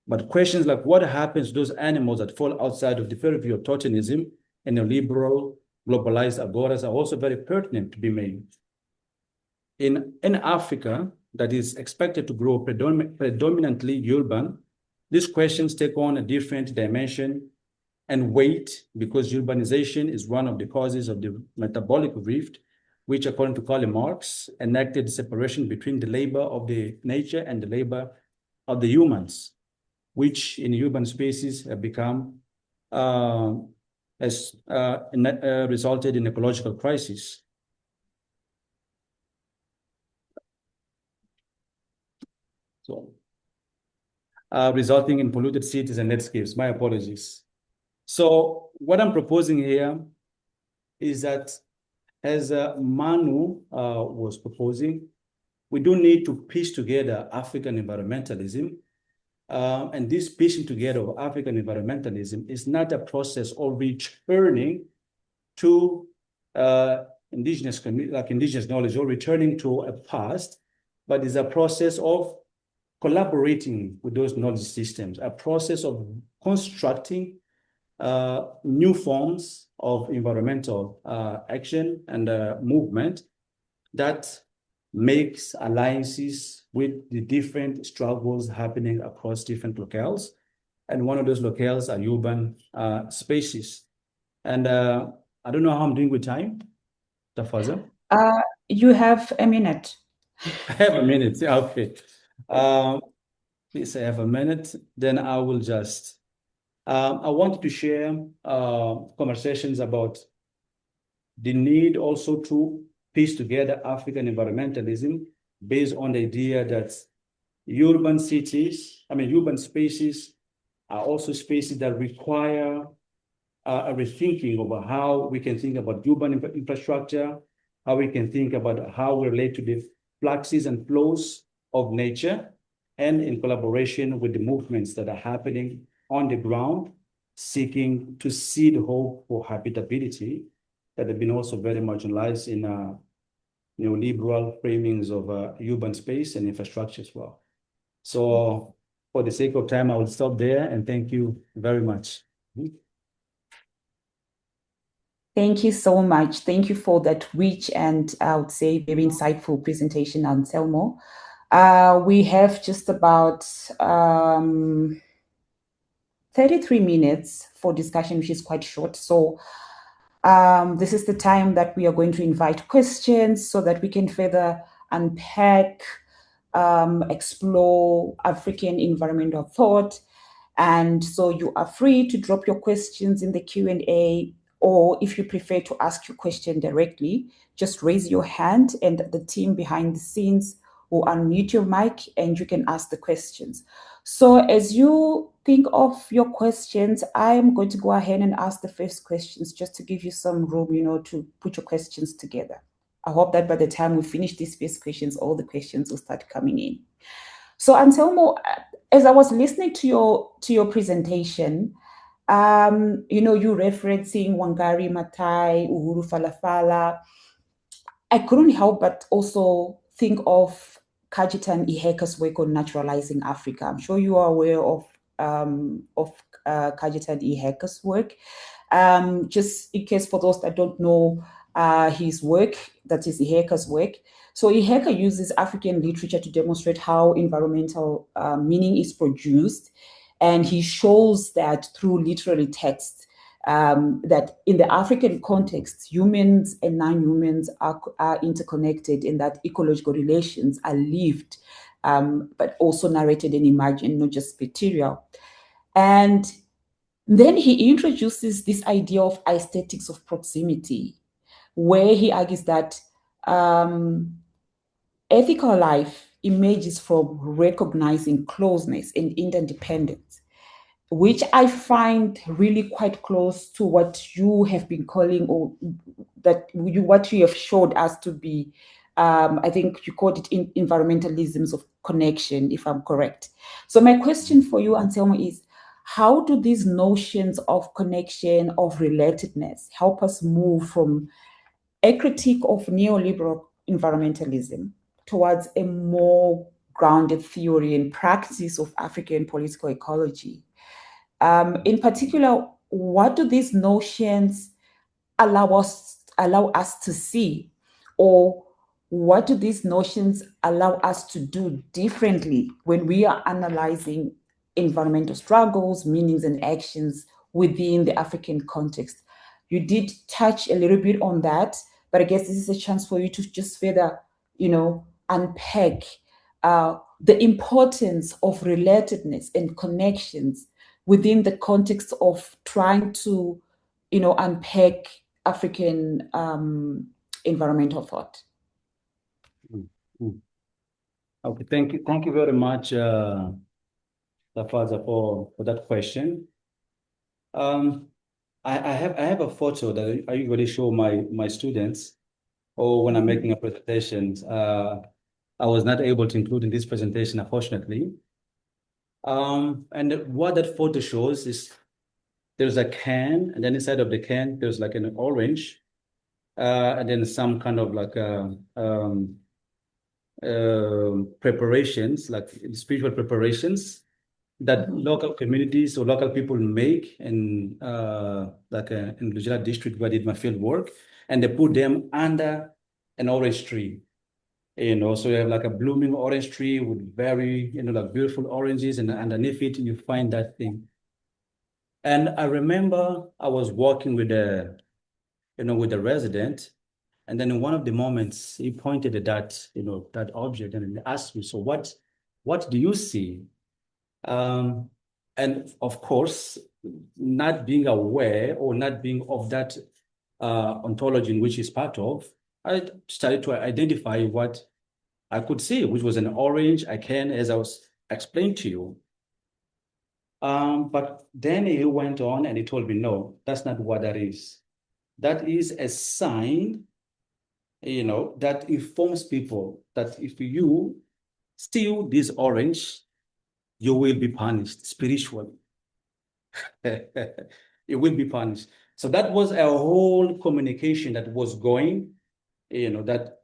but questions like what happens to those animals that fall outside of the purview of totemism and neoliberal globalized agoras are also very pertinent to be made. In Africa, that is expected to grow predominantly urban, these questions take on a different dimension and weight because urbanization is one of the causes of the metabolic rift, which, according to Karl Marx, enacted separation between the labor of the nature and the labor of the humans, which in urban spaces have become resulted in ecological crisis. So, resulting in polluted cities and landscapes. My apologies. So what I'm proposing here is that, as Manu was proposing, we do need to piece together African environmentalism. And this piecing together of African environmentalism is not a process of returning to indigenous knowledge or returning to a past, but is a process of collaborating with those knowledge systems, a process of constructing new forms of environmental action and movement that makes alliances with the different struggles happening across different locales. And one of those locales are urban spaces. And I don't know how I'm doing with time, Tafadzwa. You have a minute. I have a minute, okay. Please, I have a minute, then I will just, I wanted to share conversations about the need also to piece together African environmentalism based on the idea that urban spaces are also spaces that require a rethinking about how we can think about urban infrastructure, how we can think about how we relate to the fluxes and flows of nature, and in collaboration with the movements that are happening on the ground, seeking to seed hope for habitability that have been also very marginalized in neoliberal framings of urban space and infrastructure as well. So for the sake of time, I will stop there and thank you very much. Thank you so much. Thank you for that rich and I would say very insightful presentation, Anselmo. We have just about 33 minutes for discussion, which is quite short. So this is the time that we are going to invite questions so that we can further unpack, explore African environmental thought. And so you are free to drop your questions in the Q&A, or if you prefer to ask your question directly, just raise your hand and the team behind the scenes will unmute your mic and you can ask the questions. So as you think of your questions, I am going to go ahead and ask the first questions just to give you some room, to put your questions together. I hope that by the time we finish these first questions, all the questions will start coming in. So Anselmo, as I was listening to your presentation, you referencing Wangari Maathai, Uhuru Falafala, I couldn't help but also think of Kajitan Iheka's work on naturalizing Africa. I'm sure you are aware of Kajitan Iheka's work. Just in case for those that don't know his work, that is Iheka's work. So Iheka uses African literature to demonstrate how environmental meaning is produced. And he shows that through literary texts, that in the African context, humans and non-humans are interconnected, and that ecological relations are lived, but also narrated and imagined, not just material. And then he introduces this idea of aesthetics of proximity, where he argues that ethical life emerges from recognizing closeness and interdependence, which I find really quite close to what you have been calling, or what you have showed us to be. I think you called it environmentalisms of connection, if I'm correct. So my question for you, Anselmo, is how do these notions of connection, of relatedness, help us move from a critique of neoliberal environmentalism towards a more grounded theory and practice of African political ecology? In particular, what do these notions allow us to see, or what do these notions allow us to do differently when we are analyzing environmental struggles, meanings, and actions within the African context? You did touch a little bit on that, but I guess this is a chance for you to just further, unpack the importance of relatedness and connections within the context of trying to, unpack African environmental thought. Okay, thank you very much, Tafadzwa, for that question. I have a photo that I usually show my students, or when I'm making a presentation. I was not able to include in this presentation, unfortunately. And what that photo shows is there's a can, and then inside of the can there's like an orange, and then some kind of like preparations, like spiritual preparations that local communities or local people make in in Lujila district where I did my field work, and they put them under an orange tree. So you have like a blooming orange tree with very, like beautiful oranges, and underneath it you find that thing. And I remember I was walking with the resident, and then in one of the moments he pointed at that object, and he asked me, "So what do you see?" And of course, not being aware or not being of that ontology in which he's part of, I started to identify what I could see, which was an orange, as I was explaining to you. But then he went on and he told me, no, that's not what that is. That is a sign, that informs people that if you steal this orange, you will be punished spiritually. You will be punished. So that was a whole communication that was going, that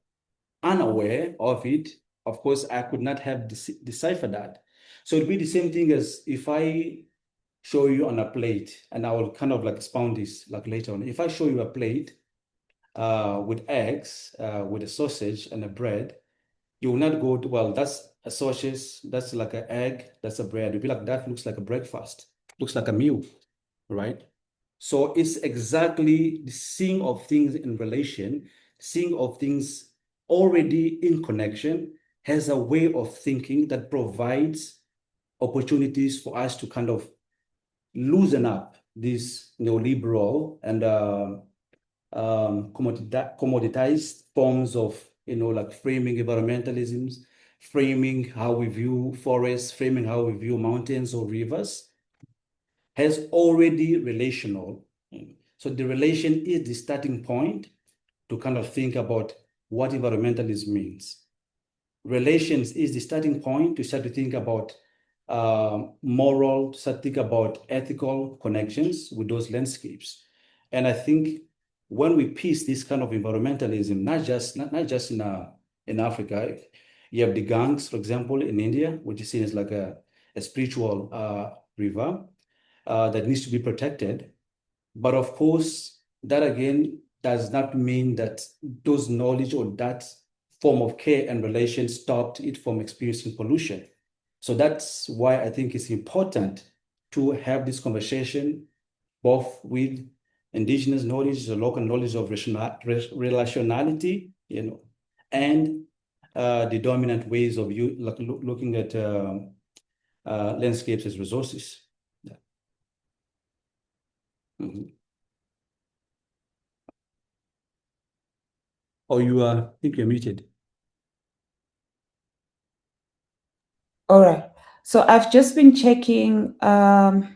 unaware of it. Of course, I could not have deciphered that. So it'd be the same thing as if I show you on a plate, and I will kind of like expound this like later on. If I show you a plate with eggs, with a sausage and a bread, you will not go to, well, that's a sausage, that's like an egg, that's a bread. You'll be like, that looks like a breakfast, looks like a meal, right? So it's exactly the seeing of things in relation, seeing of things already in connection, has a way of thinking that provides opportunities for us to kind of loosen up this neoliberal and commoditized forms of, like framing environmentalisms, framing how we view forests, framing how we view mountains or rivers, has already relational. So the relation is the starting point to kind of think about what environmentalism means. Relations is the starting point to start to think about moral, to start to think about ethical connections with those landscapes. And I think when we piece this kind of environmentalism, not just in Africa, you have the Ganges, for example, in India, which is seen as like a spiritual river that needs to be protected. But of course, that again does not mean that those knowledge or that form of care and relation stopped it from experiencing pollution. So that's why I think it's important to have this conversation both with indigenous knowledge, the local knowledge of relationality, and the dominant ways of looking at landscapes as resources. Yeah. Mm-hmm. Oh, I think you're muted. All right. So I've just been checking the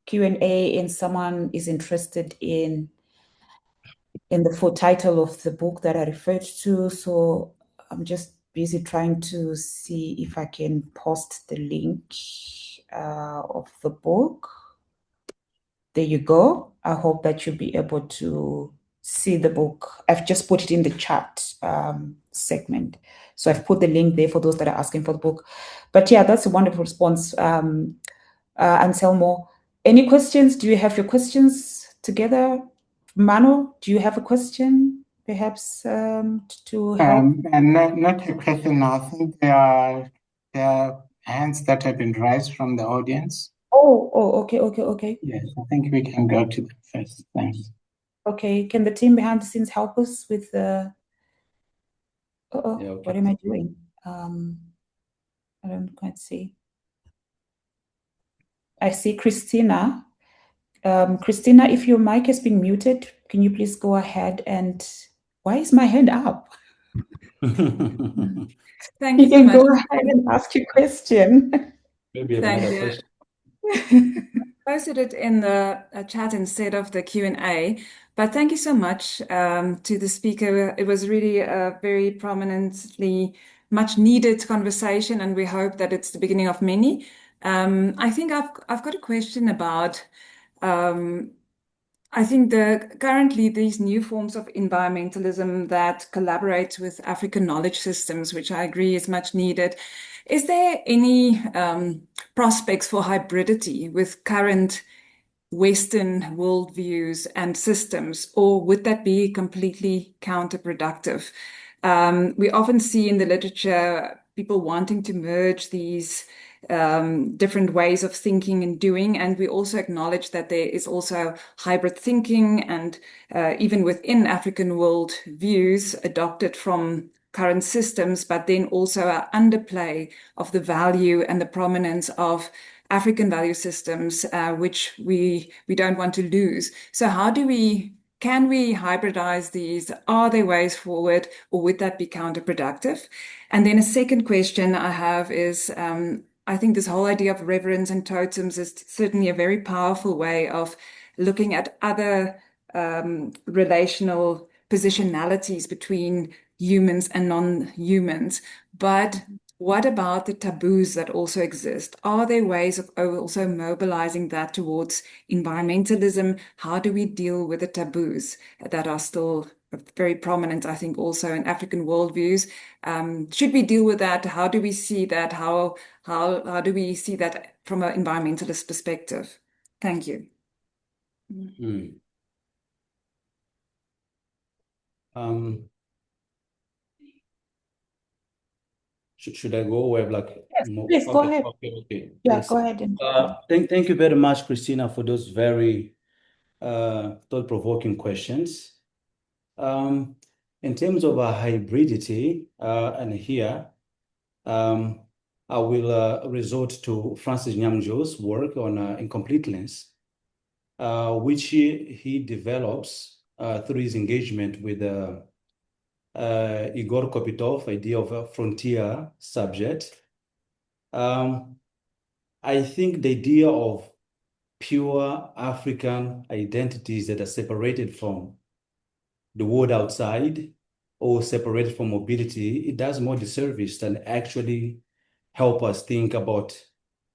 Q&A, and someone is interested in the full title of the book that I referred to. So I'm just busy trying to see if I can post the link of the book. There you go. I hope that you'll be able to see the book. I've just put it in the chat segment. So I've put the link there for those that are asking for the book. But yeah, that's a wonderful response, Anselmo. Any questions? Do you have your questions together? Mano, do you have a question perhaps to help? And not a question. I think there are hands that have been raised from the audience. Okay. Yes, I think we can go to them first. Thanks. Okay, can the team behind the scenes help us with the... Yeah, okay. What am I doing? I don't quite see. I see Christina. Christina, if your mic has been muted, can you please go ahead and... Why is my hand up? Thank You you so can much. go ahead and ask your question. Maybe Thank another you. question. Posted it in the chat instead of the Q&A, but thank you so much to the speaker. It was really a very prominently much needed conversation, and we hope that it's the beginning of many. I think I've got a question about I think currently these new forms of environmentalism that collaborate with African knowledge systems, which I agree is much needed. Is there any prospects for hybridity with current Western worldviews and systems, or would that be completely counterproductive? We often see in the literature people wanting to merge these different ways of thinking and doing, and we also acknowledge that there is also hybrid thinking, and even within African world views adopted from current systems, but then also an underplay of the value and the prominence of African value systems, which we don't want to lose. So can we hybridize these? Are there ways forward, or would that be counterproductive? And then a second question I have is, I think this whole idea of reverence and totems is certainly a very powerful way of looking at other relational positionalities between humans and non-humans. But what about the taboos that also exist? Are there ways of also mobilizing that towards environmentalism? How do we deal with the taboos that are still very prominent, I think, also in African worldviews? Should we deal with that? How do we see that? How do we see that from an environmentalist perspective? Thank you. Should I go where like Yes, more? please go ahead. Okay. Yeah, Yes. go ahead. Thank you very much, Christina, for those very thought-provoking questions. In terms of hybridity, and here, I will resort to Francis Nyamjo's work on incompleteness, which he develops through his engagement with Igor Kopitov, idea of a frontier subject. I think the idea of pure African identities that are separated from the world outside or separated from mobility, it does more disservice than actually help us think about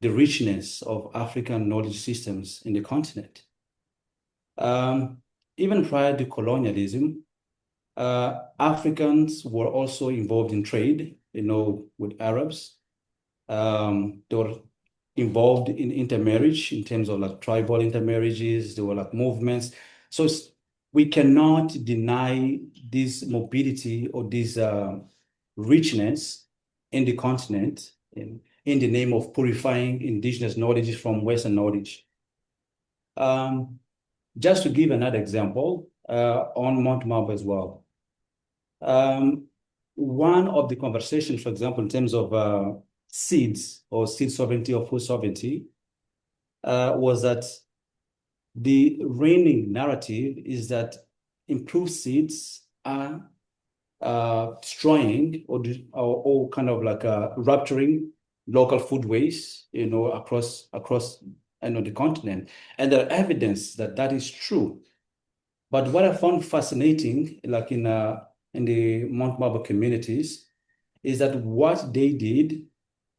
the richness of African knowledge systems in the continent. Even prior to colonialism, Africans were also involved in trade, with Arabs. They were involved in intermarriage in terms of like tribal intermarriages. There were like movements. So we cannot deny this mobility or this richness in the continent in the name of purifying indigenous knowledge from Western knowledge. Just to give another example, on Mount Mabo as well. One of the conversations, for example, in terms of seeds or seed sovereignty or food sovereignty, was that the reigning narrative is that improved seeds are destroying or kind of like rupturing local foodways, across the continent, and there are evidence that that is true. But what I found fascinating, like in the Mount Mabo communities, is that what they did,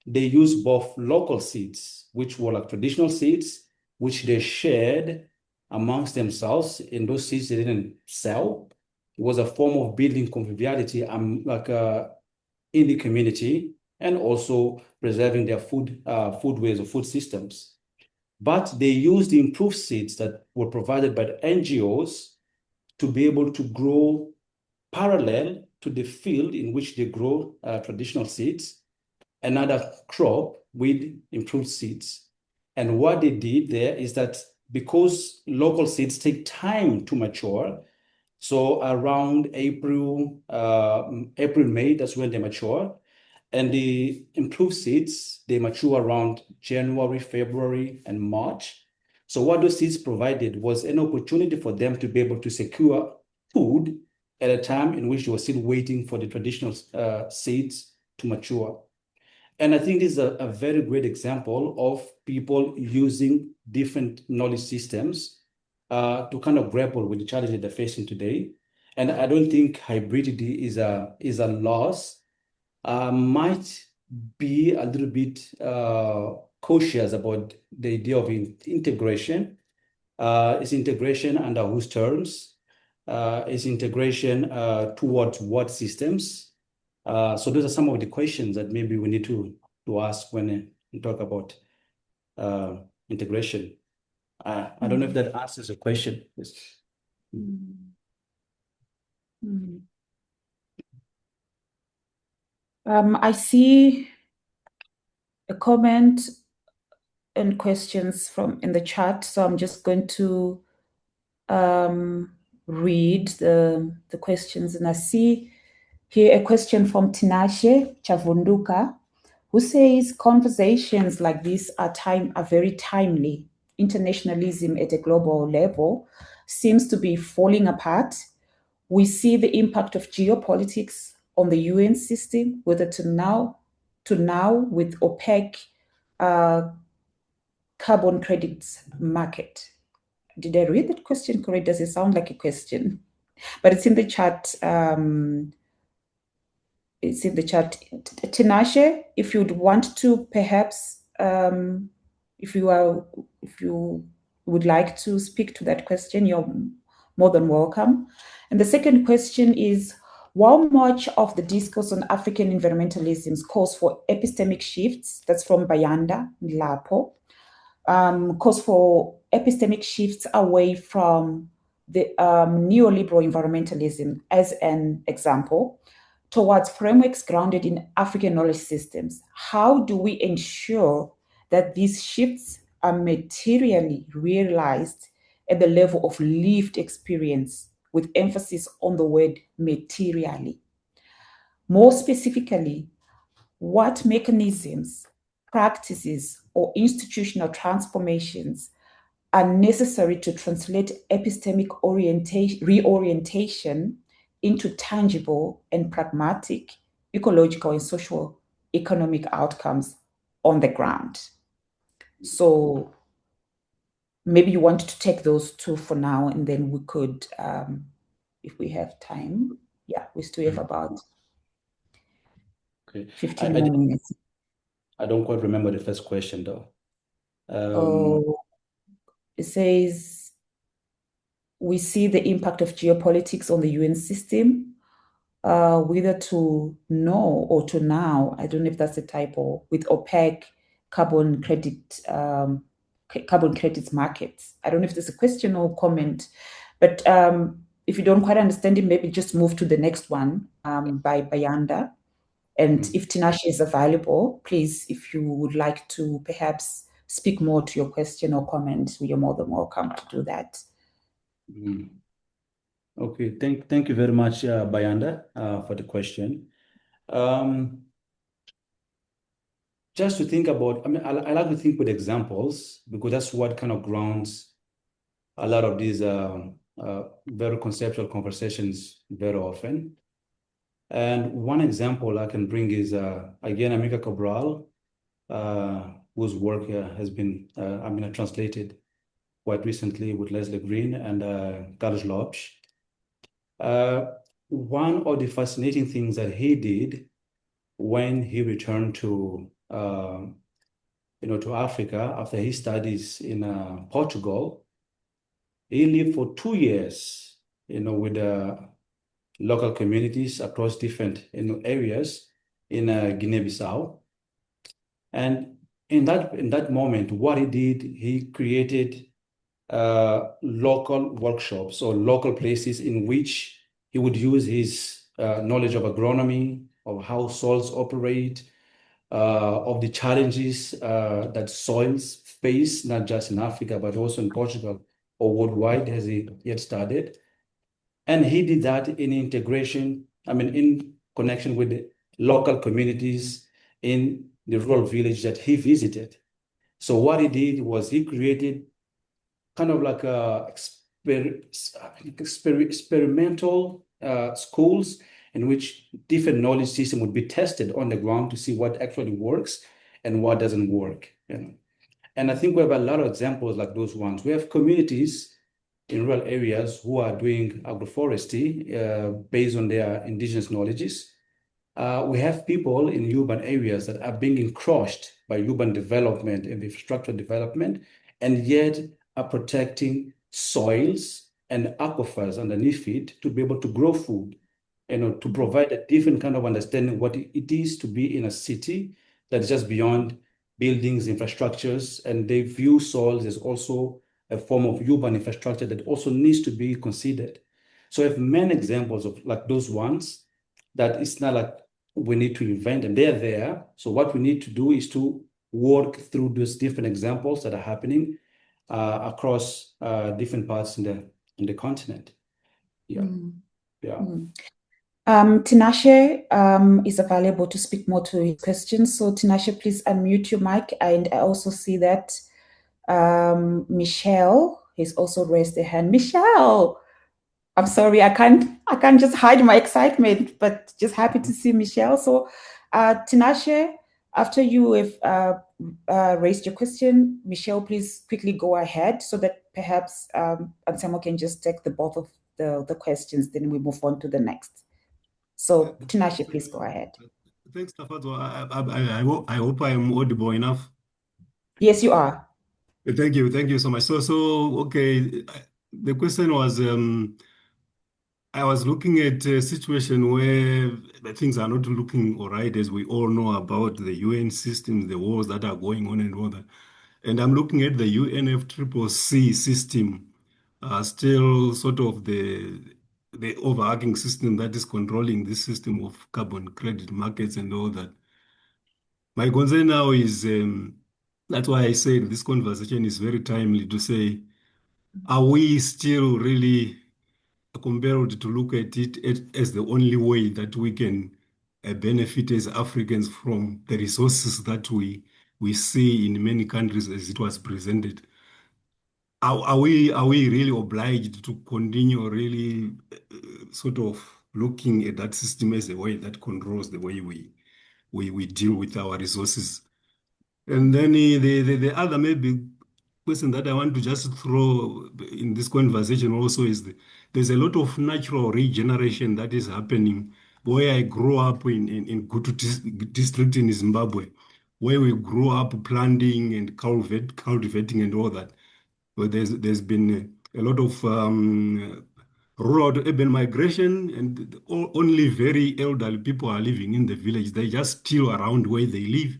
they used both local seeds, which were like traditional seeds, which they shared amongst themselves. And those seeds they didn't sell. It was a form of building conviviality, in the community, and also preserving their foodways or food systems. But they used the improved seeds that were provided by the NGOs to be able to grow parallel to the field in which they grow traditional seeds, another crop with improved seeds. And what they did there is that because local seeds take time to mature, so around April, May, that's when they mature. And the improved seeds, they mature around January, February, and March. So what those seeds provided was an opportunity for them to be able to secure food at a time in which they were still waiting for the traditional seeds to mature. And I think this is a very great example of people using different knowledge systems to kind of grapple with the challenges they're facing today. And I don't think hybridity is a loss. Might be a little bit cautious about the idea of integration. Is integration under whose terms? Is integration towards what systems? So those are some of the questions that maybe we need to ask when we talk about integration. I don't know if that answers the question. Yes. I see a comment and questions in the chat, so I'm just going to read the questions. And I see here a question from Tinashe Chavunduka, who says conversations like this are very timely. Internationalism at a global level seems to be falling apart. We see the impact of geopolitics on the UN system, whether to now with opaque carbon credits market. Did I read that question correct? Does it sound like a question? But it's in the chat. It's in the chat. Tinashe, if you'd want to perhaps, if you would like to speak to that question, you're more than welcome. And the second question is, while much of the discourse on African environmentalism calls for epistemic shifts, that's from Bayanda Lapo, calls for epistemic shifts away from the neoliberal environmentalism as an example, towards frameworks grounded in African knowledge systems. How do we ensure that these shifts are materially realized at the level of lived experience, with emphasis on the word materially? More specifically, what mechanisms, practices, or institutional transformations are necessary to translate epistemic reorientation into tangible and pragmatic ecological and social economic outcomes on the ground? So maybe you want to take those two for now, and then we could, if we have time, we still have about 15 more minutes. I don't quite remember the first question though. It says, we see the impact of geopolitics on the UN system, whether to know or to now, I don't know if that's a typo, with opaque carbon credits markets. I don't know if there's a question or comment, but if you don't quite understand it, maybe just move to the next one by Bayanda. And if Tinashe is available, please, if you would like to perhaps speak more to your question or comment, you're more than welcome to do that. Okay, thank you very much, Bayanda, for the question. Just to think about, I mean, I like to think with examples, because that's what kind of grounds a lot of these very conceptual conversations very often. And one example I can bring is, again, Amica Cabral, whose work has been, translated quite recently with Leslie Green and Carlos Lopes. One of the fascinating things that he did when he returned to to Africa after his studies in Portugal, he lived for 2 years, with local communities across different areas in Guinea-Bissau. And in that moment, what he did, he created local workshops or local places in which he would use his knowledge of agronomy, of how soils operate, of the challenges that soils face, not just in Africa, but also in Portugal or worldwide, as he had started. And he did that in integration, in connection with the local communities in the rural village that he visited. So what he did was he created kind of like experimental schools in which different knowledge system would be tested on the ground to see what actually works and what doesn't work. And I think we have a lot of examples like those ones. We have communities in rural areas who are doing agroforestry based on their indigenous knowledges. We have people in urban areas that are being encroached by urban development and infrastructure development, and yet are protecting soils and aquifers underneath it to be able to grow food, to provide a different kind of understanding what it is to be in a city that is just beyond buildings, infrastructures, and they view soils as also a form of urban infrastructure that also needs to be considered. So I have many examples of like those ones that it's not like we need to invent them. They're there. So what we need to do is to work through those different examples that are happening across different parts in the continent. Yeah. Yeah. Tinashe is available to speak more to his questions. So Tinashe, please unmute your mic. And I also see that Michelle has also raised a hand. Michelle, I'm sorry, I can't just hide my excitement, but just happy to see Michelle. So Tinashe, after you have raised your question, Michelle, please quickly go ahead so that perhaps Ansemo can just take the both of the questions, then we move on to the next. So Tinashe, please go ahead. Thanks, Tafadzwa. I hope I am audible enough. Yes, you are. Thank you so much. So okay, the question was, I was looking at a situation where things are not looking all right, as we all know about the UN systems, the wars that are going on and all that. And I'm looking at the UNFCCC system, still sort of the overarching system that is controlling this system of carbon credit markets and all that. My concern now is, that's why I said this conversation is very timely to say, are we still really compelled to look at it as the only way that we can benefit as Africans from the resources that we see in many countries as it was presented? Are we really obliged to continue really sort of looking at that system as a way that controls the way we deal with our resources? And then the other maybe question that I want to just throw in this conversation also is there's a lot of natural regeneration that is happening where I grew up in Kutu district in Zimbabwe, where we grew up planting and cultivating and all that. But there's been a lot of rural to urban migration, and only very elderly people are living in the village. They're just still around where they live.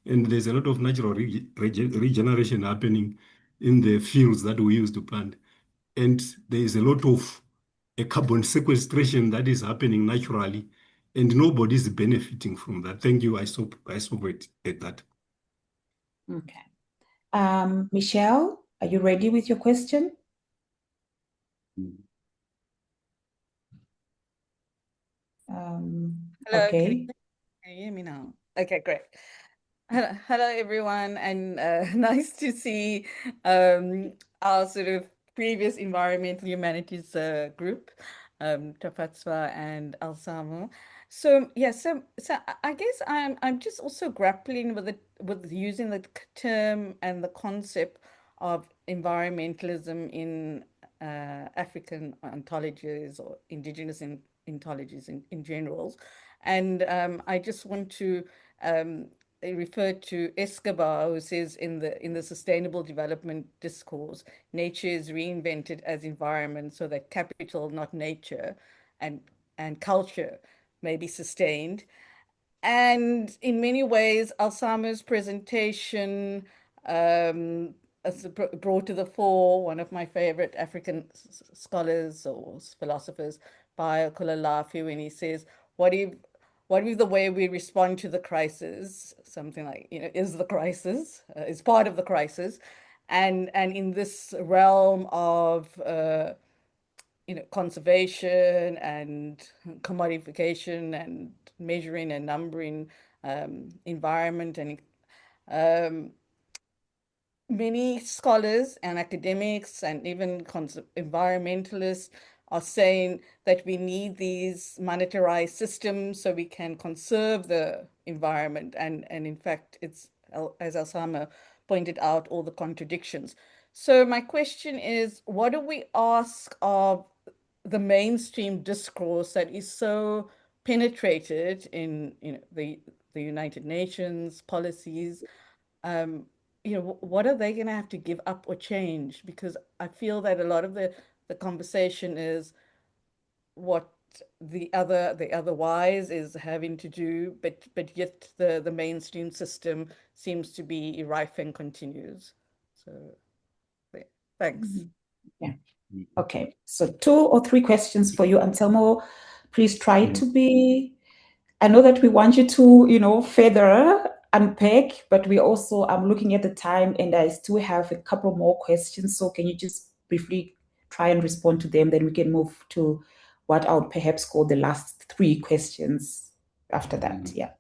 And there's a lot of natural regeneration happening in the fields that we use to plant. And there is a lot of carbon sequestration that is happening naturally, and nobody is benefiting from that. Thank you. I stop at that. Okay. Michelle, are you ready with your question? Hello, okay. Can you hear me now? Okay, great. Hello, everyone, and nice to see our sort of previous environmental humanities group, Tafadzwa and Alsamo. So yeah, so I guess I'm just also grappling with using the term and the concept of environmentalism in African ontologies or indigenous ontologies in general, and I just want to refer to Escobar, who says in the Sustainable Development Discourse, nature is reinvented as environment, so that capital, not nature, and culture may be sustained. And in many ways, Alzheimer's presentation has brought to the fore one of my favorite African scholars or philosophers, Bayo Kulalafi, when he says, what if the way we respond to the crisis, something like, is the crisis, is part of the crisis. And in this realm of conservation and commodification and measuring and numbering environment, and many scholars and academics and even environmentalists are saying that we need these monetarized systems so we can conserve the environment. And in fact, it's, as Osama pointed out, all the contradictions. So my question is, what do we ask of the mainstream discourse that is so penetrated in the United Nations policies? What are they going to have to give up or change? Because I feel that a lot of the conversation is what the otherwise is having to do, but yet the mainstream system seems to be rife and continues. So thanks. Yeah. Okay. So 2 or 3 questions for you, Anselmo. Please try to be. I know that we want you to, further unpack, but I'm looking at the time and I still have a couple more questions. So can you just briefly try and respond to them? Then we can move to what I would perhaps call the last 3 questions after that. Yeah.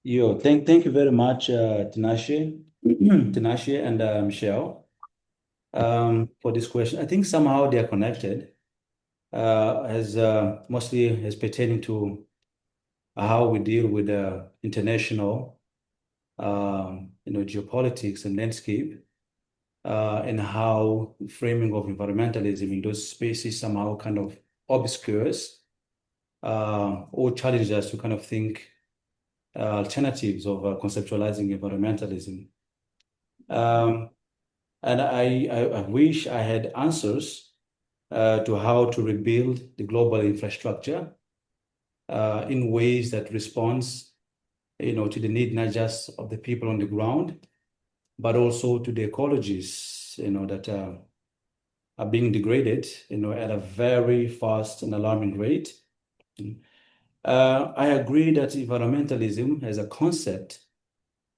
Yo, thank you very much, Tinashe and Michelle, for this question. I think somehow they are connected, as mostly as pertaining to how we deal with international, geopolitics and landscape, and how framing of environmentalism in those spaces somehow kind of obscures or challenges us to kind of think alternatives of conceptualizing environmentalism. And I wish I had answers to how to rebuild the global infrastructure in ways that responds, to the need not just of the people on the ground, but also to the ecologies, that are being degraded, at a very fast and alarming rate. I agree that environmentalism as a concept,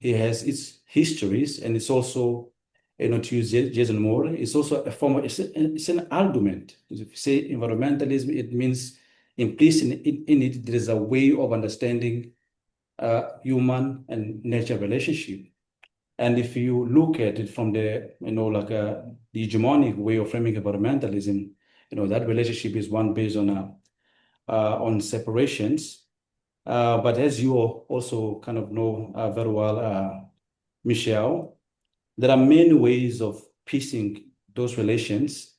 it has its histories, and it's also, to use Jason Moore, it's also a form of, it's an argument. If you say environmentalism, it means implicit in it, there is a way of understanding human and nature relationship. And if you look at it from the, the hegemonic way of framing environmentalism, that relationship is one based on separations. But as you also kind of know very well, Michelle, there are many ways of piecing those relations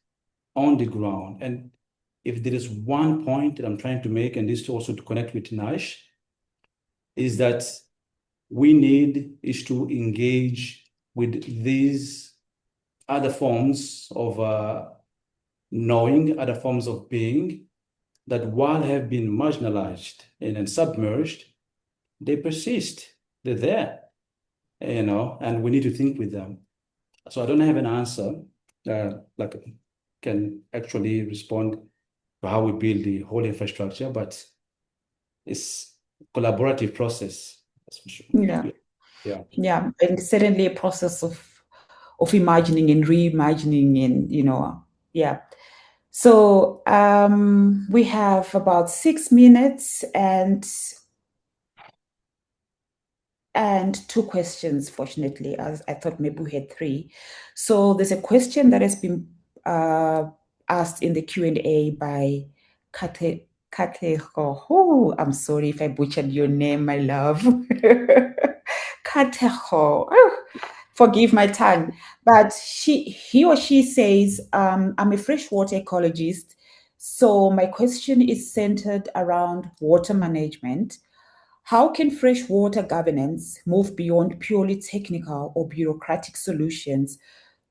on the ground. And if there is one point that I'm trying to make, and this also to connect with Nash, is that we need is to engage with these other forms of knowing, other forms of being, that while have been marginalized and submerged, they persist. They're there, and we need to think with them. So I don't have an answer like can actually respond to how we build the whole infrastructure, but it's a collaborative process. That's for sure. Yeah, and certainly a process of imagining and reimagining, and yeah. So we have about 6 minutes and 2 questions, fortunately, as I thought maybe we had 3. So there's a question that has been asked in the Q&A by Katlego. Oh, I'm sorry if I butchered your name, my love. Katlego. Oh, forgive my tongue. But he or she says, I'm a freshwater ecologist. So my question is centered around water management. How can freshwater governance move beyond purely technical or bureaucratic solutions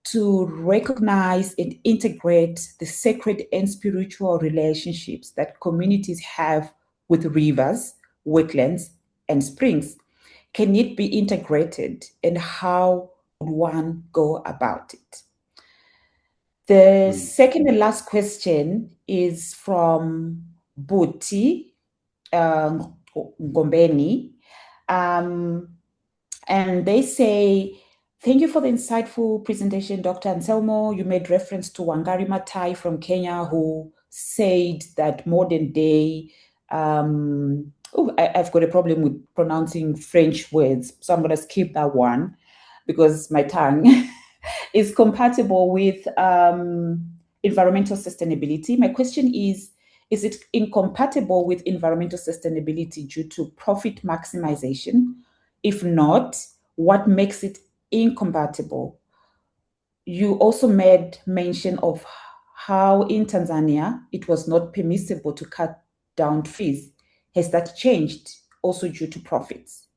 to recognize and integrate the sacred and spiritual relationships that communities have with rivers, wetlands, and springs? Can it be integrated, and how would one go about it? The second and last question is from Buti Ngombeni. And they say, thank you for the insightful presentation, Dr. Anselmo. You made reference to Wangari Maathai from Kenya, who said that modern day, I've got a problem with pronouncing French words, so I'm going to skip that one because my tongue is compatible with environmental sustainability. My question is it incompatible with environmental sustainability due to profit maximization? If not, what makes it incompatible? You also made mention of how in Tanzania it was not permissible to cut down trees. Has that changed also due to profits?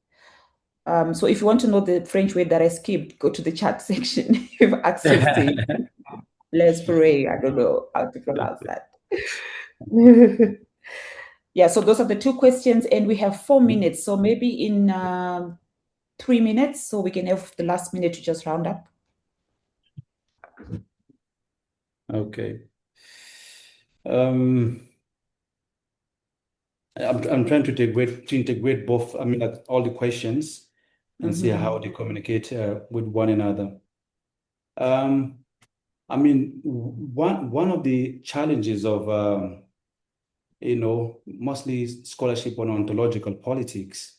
So if you want to know the French word that I skipped, go to the chat section if you have access to it. Let's pray. I don't know how to pronounce that. Yeah, so those are the two questions, and we have 4 minutes. So maybe in 3 minutes, so we can have the last minute to just round up. Okay. I'm trying to integrate both, I mean, like all the questions and see how they communicate with one another. I mean, one of the challenges of mostly scholarship on ontological politics,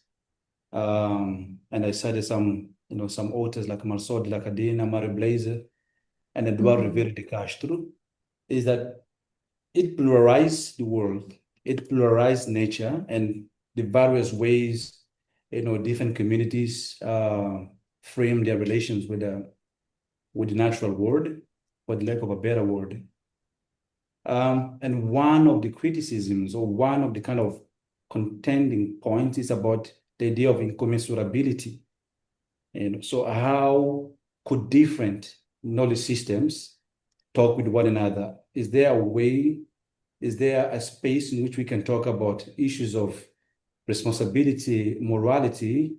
and I cited some authors like Marceau de la Cadena, Mário Blazer, and Eduardo Rivera de Castro, is that it pluralized the world, it pluralized nature and the various ways, different communities frame their relations with the natural world, for the lack of a better word. And one of the criticisms or one of the kind of contending points is about the idea of incommensurability. So how could different knowledge systems talk with one another? Is there a way, is there a space in which we can talk about issues of responsibility, morality,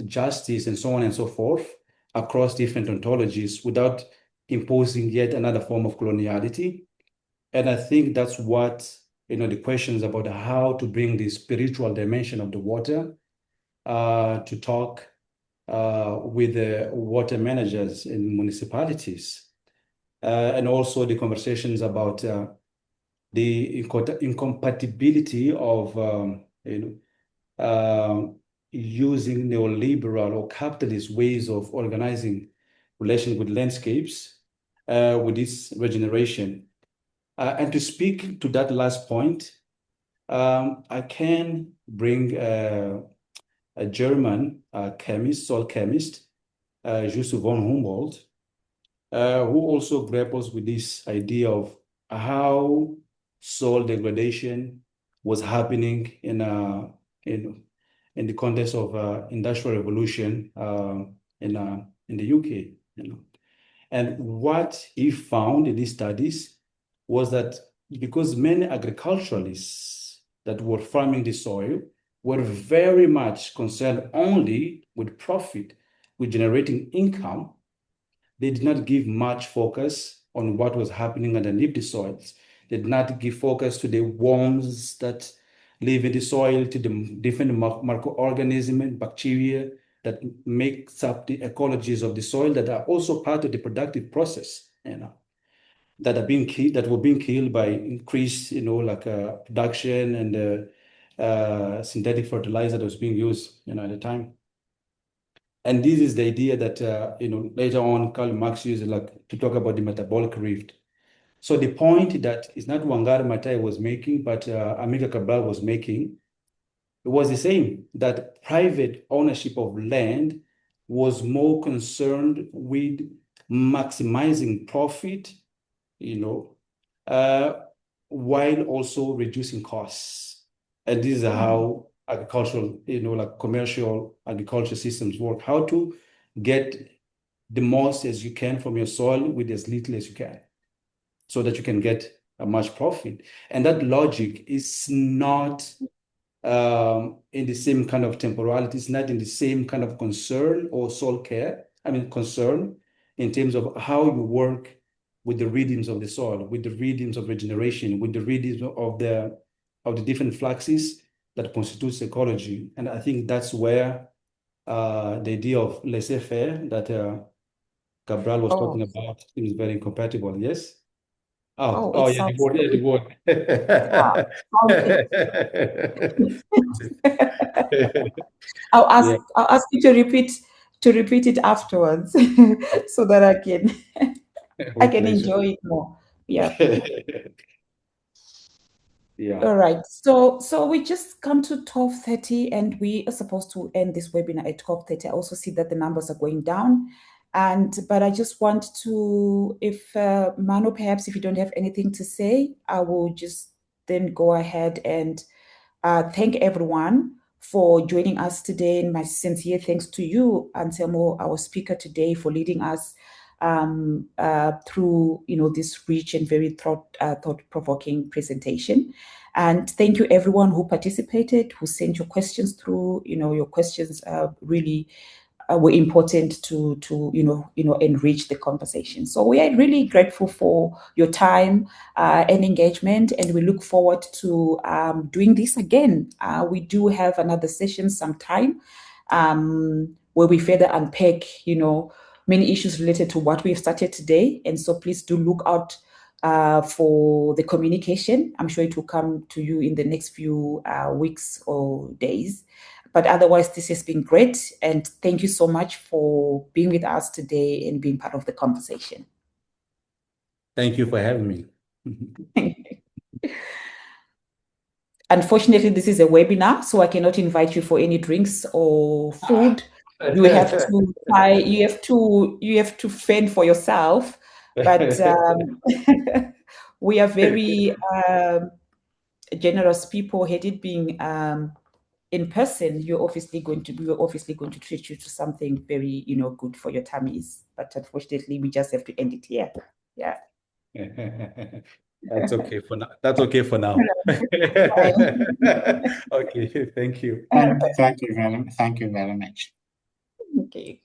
justice, and so on and so forth across different ontologies without imposing yet another form of coloniality? And I think that's what, the questions about how to bring the spiritual dimension of the water to talk with the water managers in municipalities. And also the conversations about the incompatibility of using neoliberal or capitalist ways of organizing relations with landscapes with this regeneration. And to speak to that last point, I can bring a German chemist, soil chemist, Justus von Humboldt, who also grapples with this idea of how soil degradation was happening in the context of industrial revolution in the UK. And what he found in these studies was that because many agriculturalists that were farming the soil were very much concerned only with profit, with generating income, they did not give much focus on what was happening underneath the soils. They did not give focus to the worms that live in the soil, to the different microorganisms and bacteria that makes up the ecologies of the soil that are also part of the productive process, that are being killed, that were being killed by increased, production and synthetic fertilizer that was being used, at the time. And this is the idea that, later on, Karl Marx used to talk about the metabolic rift. So the point that it's not Wangari Maathai was making, but Amilcar Cabral was making, it was the same, that private ownership of land was more concerned with maximizing profit, while also reducing costs. And this is how agricultural, like commercial agriculture systems work, how to get the most as you can from your soil with as little as you can, so that you can get a much profit. And that logic is not in the same kind of temporality, it's not in the same kind of concern or soul care, concern in terms of how you work with the rhythms of the soil, with the rhythms of regeneration, with the rhythms of the different fluxes that constitutes ecology. And I think that's where the idea of laissez-faire that Cabral was talking about is very incompatible. Yes? It Yeah, sounds the word. I'll Yeah. ask you to repeat it afterwards so that I can Pleasure. enjoy it more. Yeah. Yeah. All right. So we just come to 12:30 and we are supposed to end this webinar at 12:30. I also see that the numbers are going down. But I just want to, if Maano, perhaps if you don't have anything to say, I will just then go ahead and thank everyone for joining us today. And my sincere thanks to you, Anselmo, our speaker today, for leading us through this rich and very thought-provoking presentation. And thank you everyone who participated, who sent your questions through. Your questions really were important to enrich the conversation. So we are really grateful for your time and engagement, and we look forward to doing this again. We do have another session sometime where we further unpack many issues related to what we've started today. And so please do look out for the communication. I'm sure it will come to you in the next few weeks or days. But otherwise, this has been great. And thank you so much for being with us today and being part of the conversation. Thank you for having me. Unfortunately, this is a webinar, so I cannot invite you for any drinks or food. You have to try, you have to fend for yourself. But we are very generous people. Had it being in person, we're obviously going to treat you to something very good for your tummies. But unfortunately, we just have to end it here. Yeah. That's okay for now. That's okay for now. Okay, thank you. Thank you very much. Okay.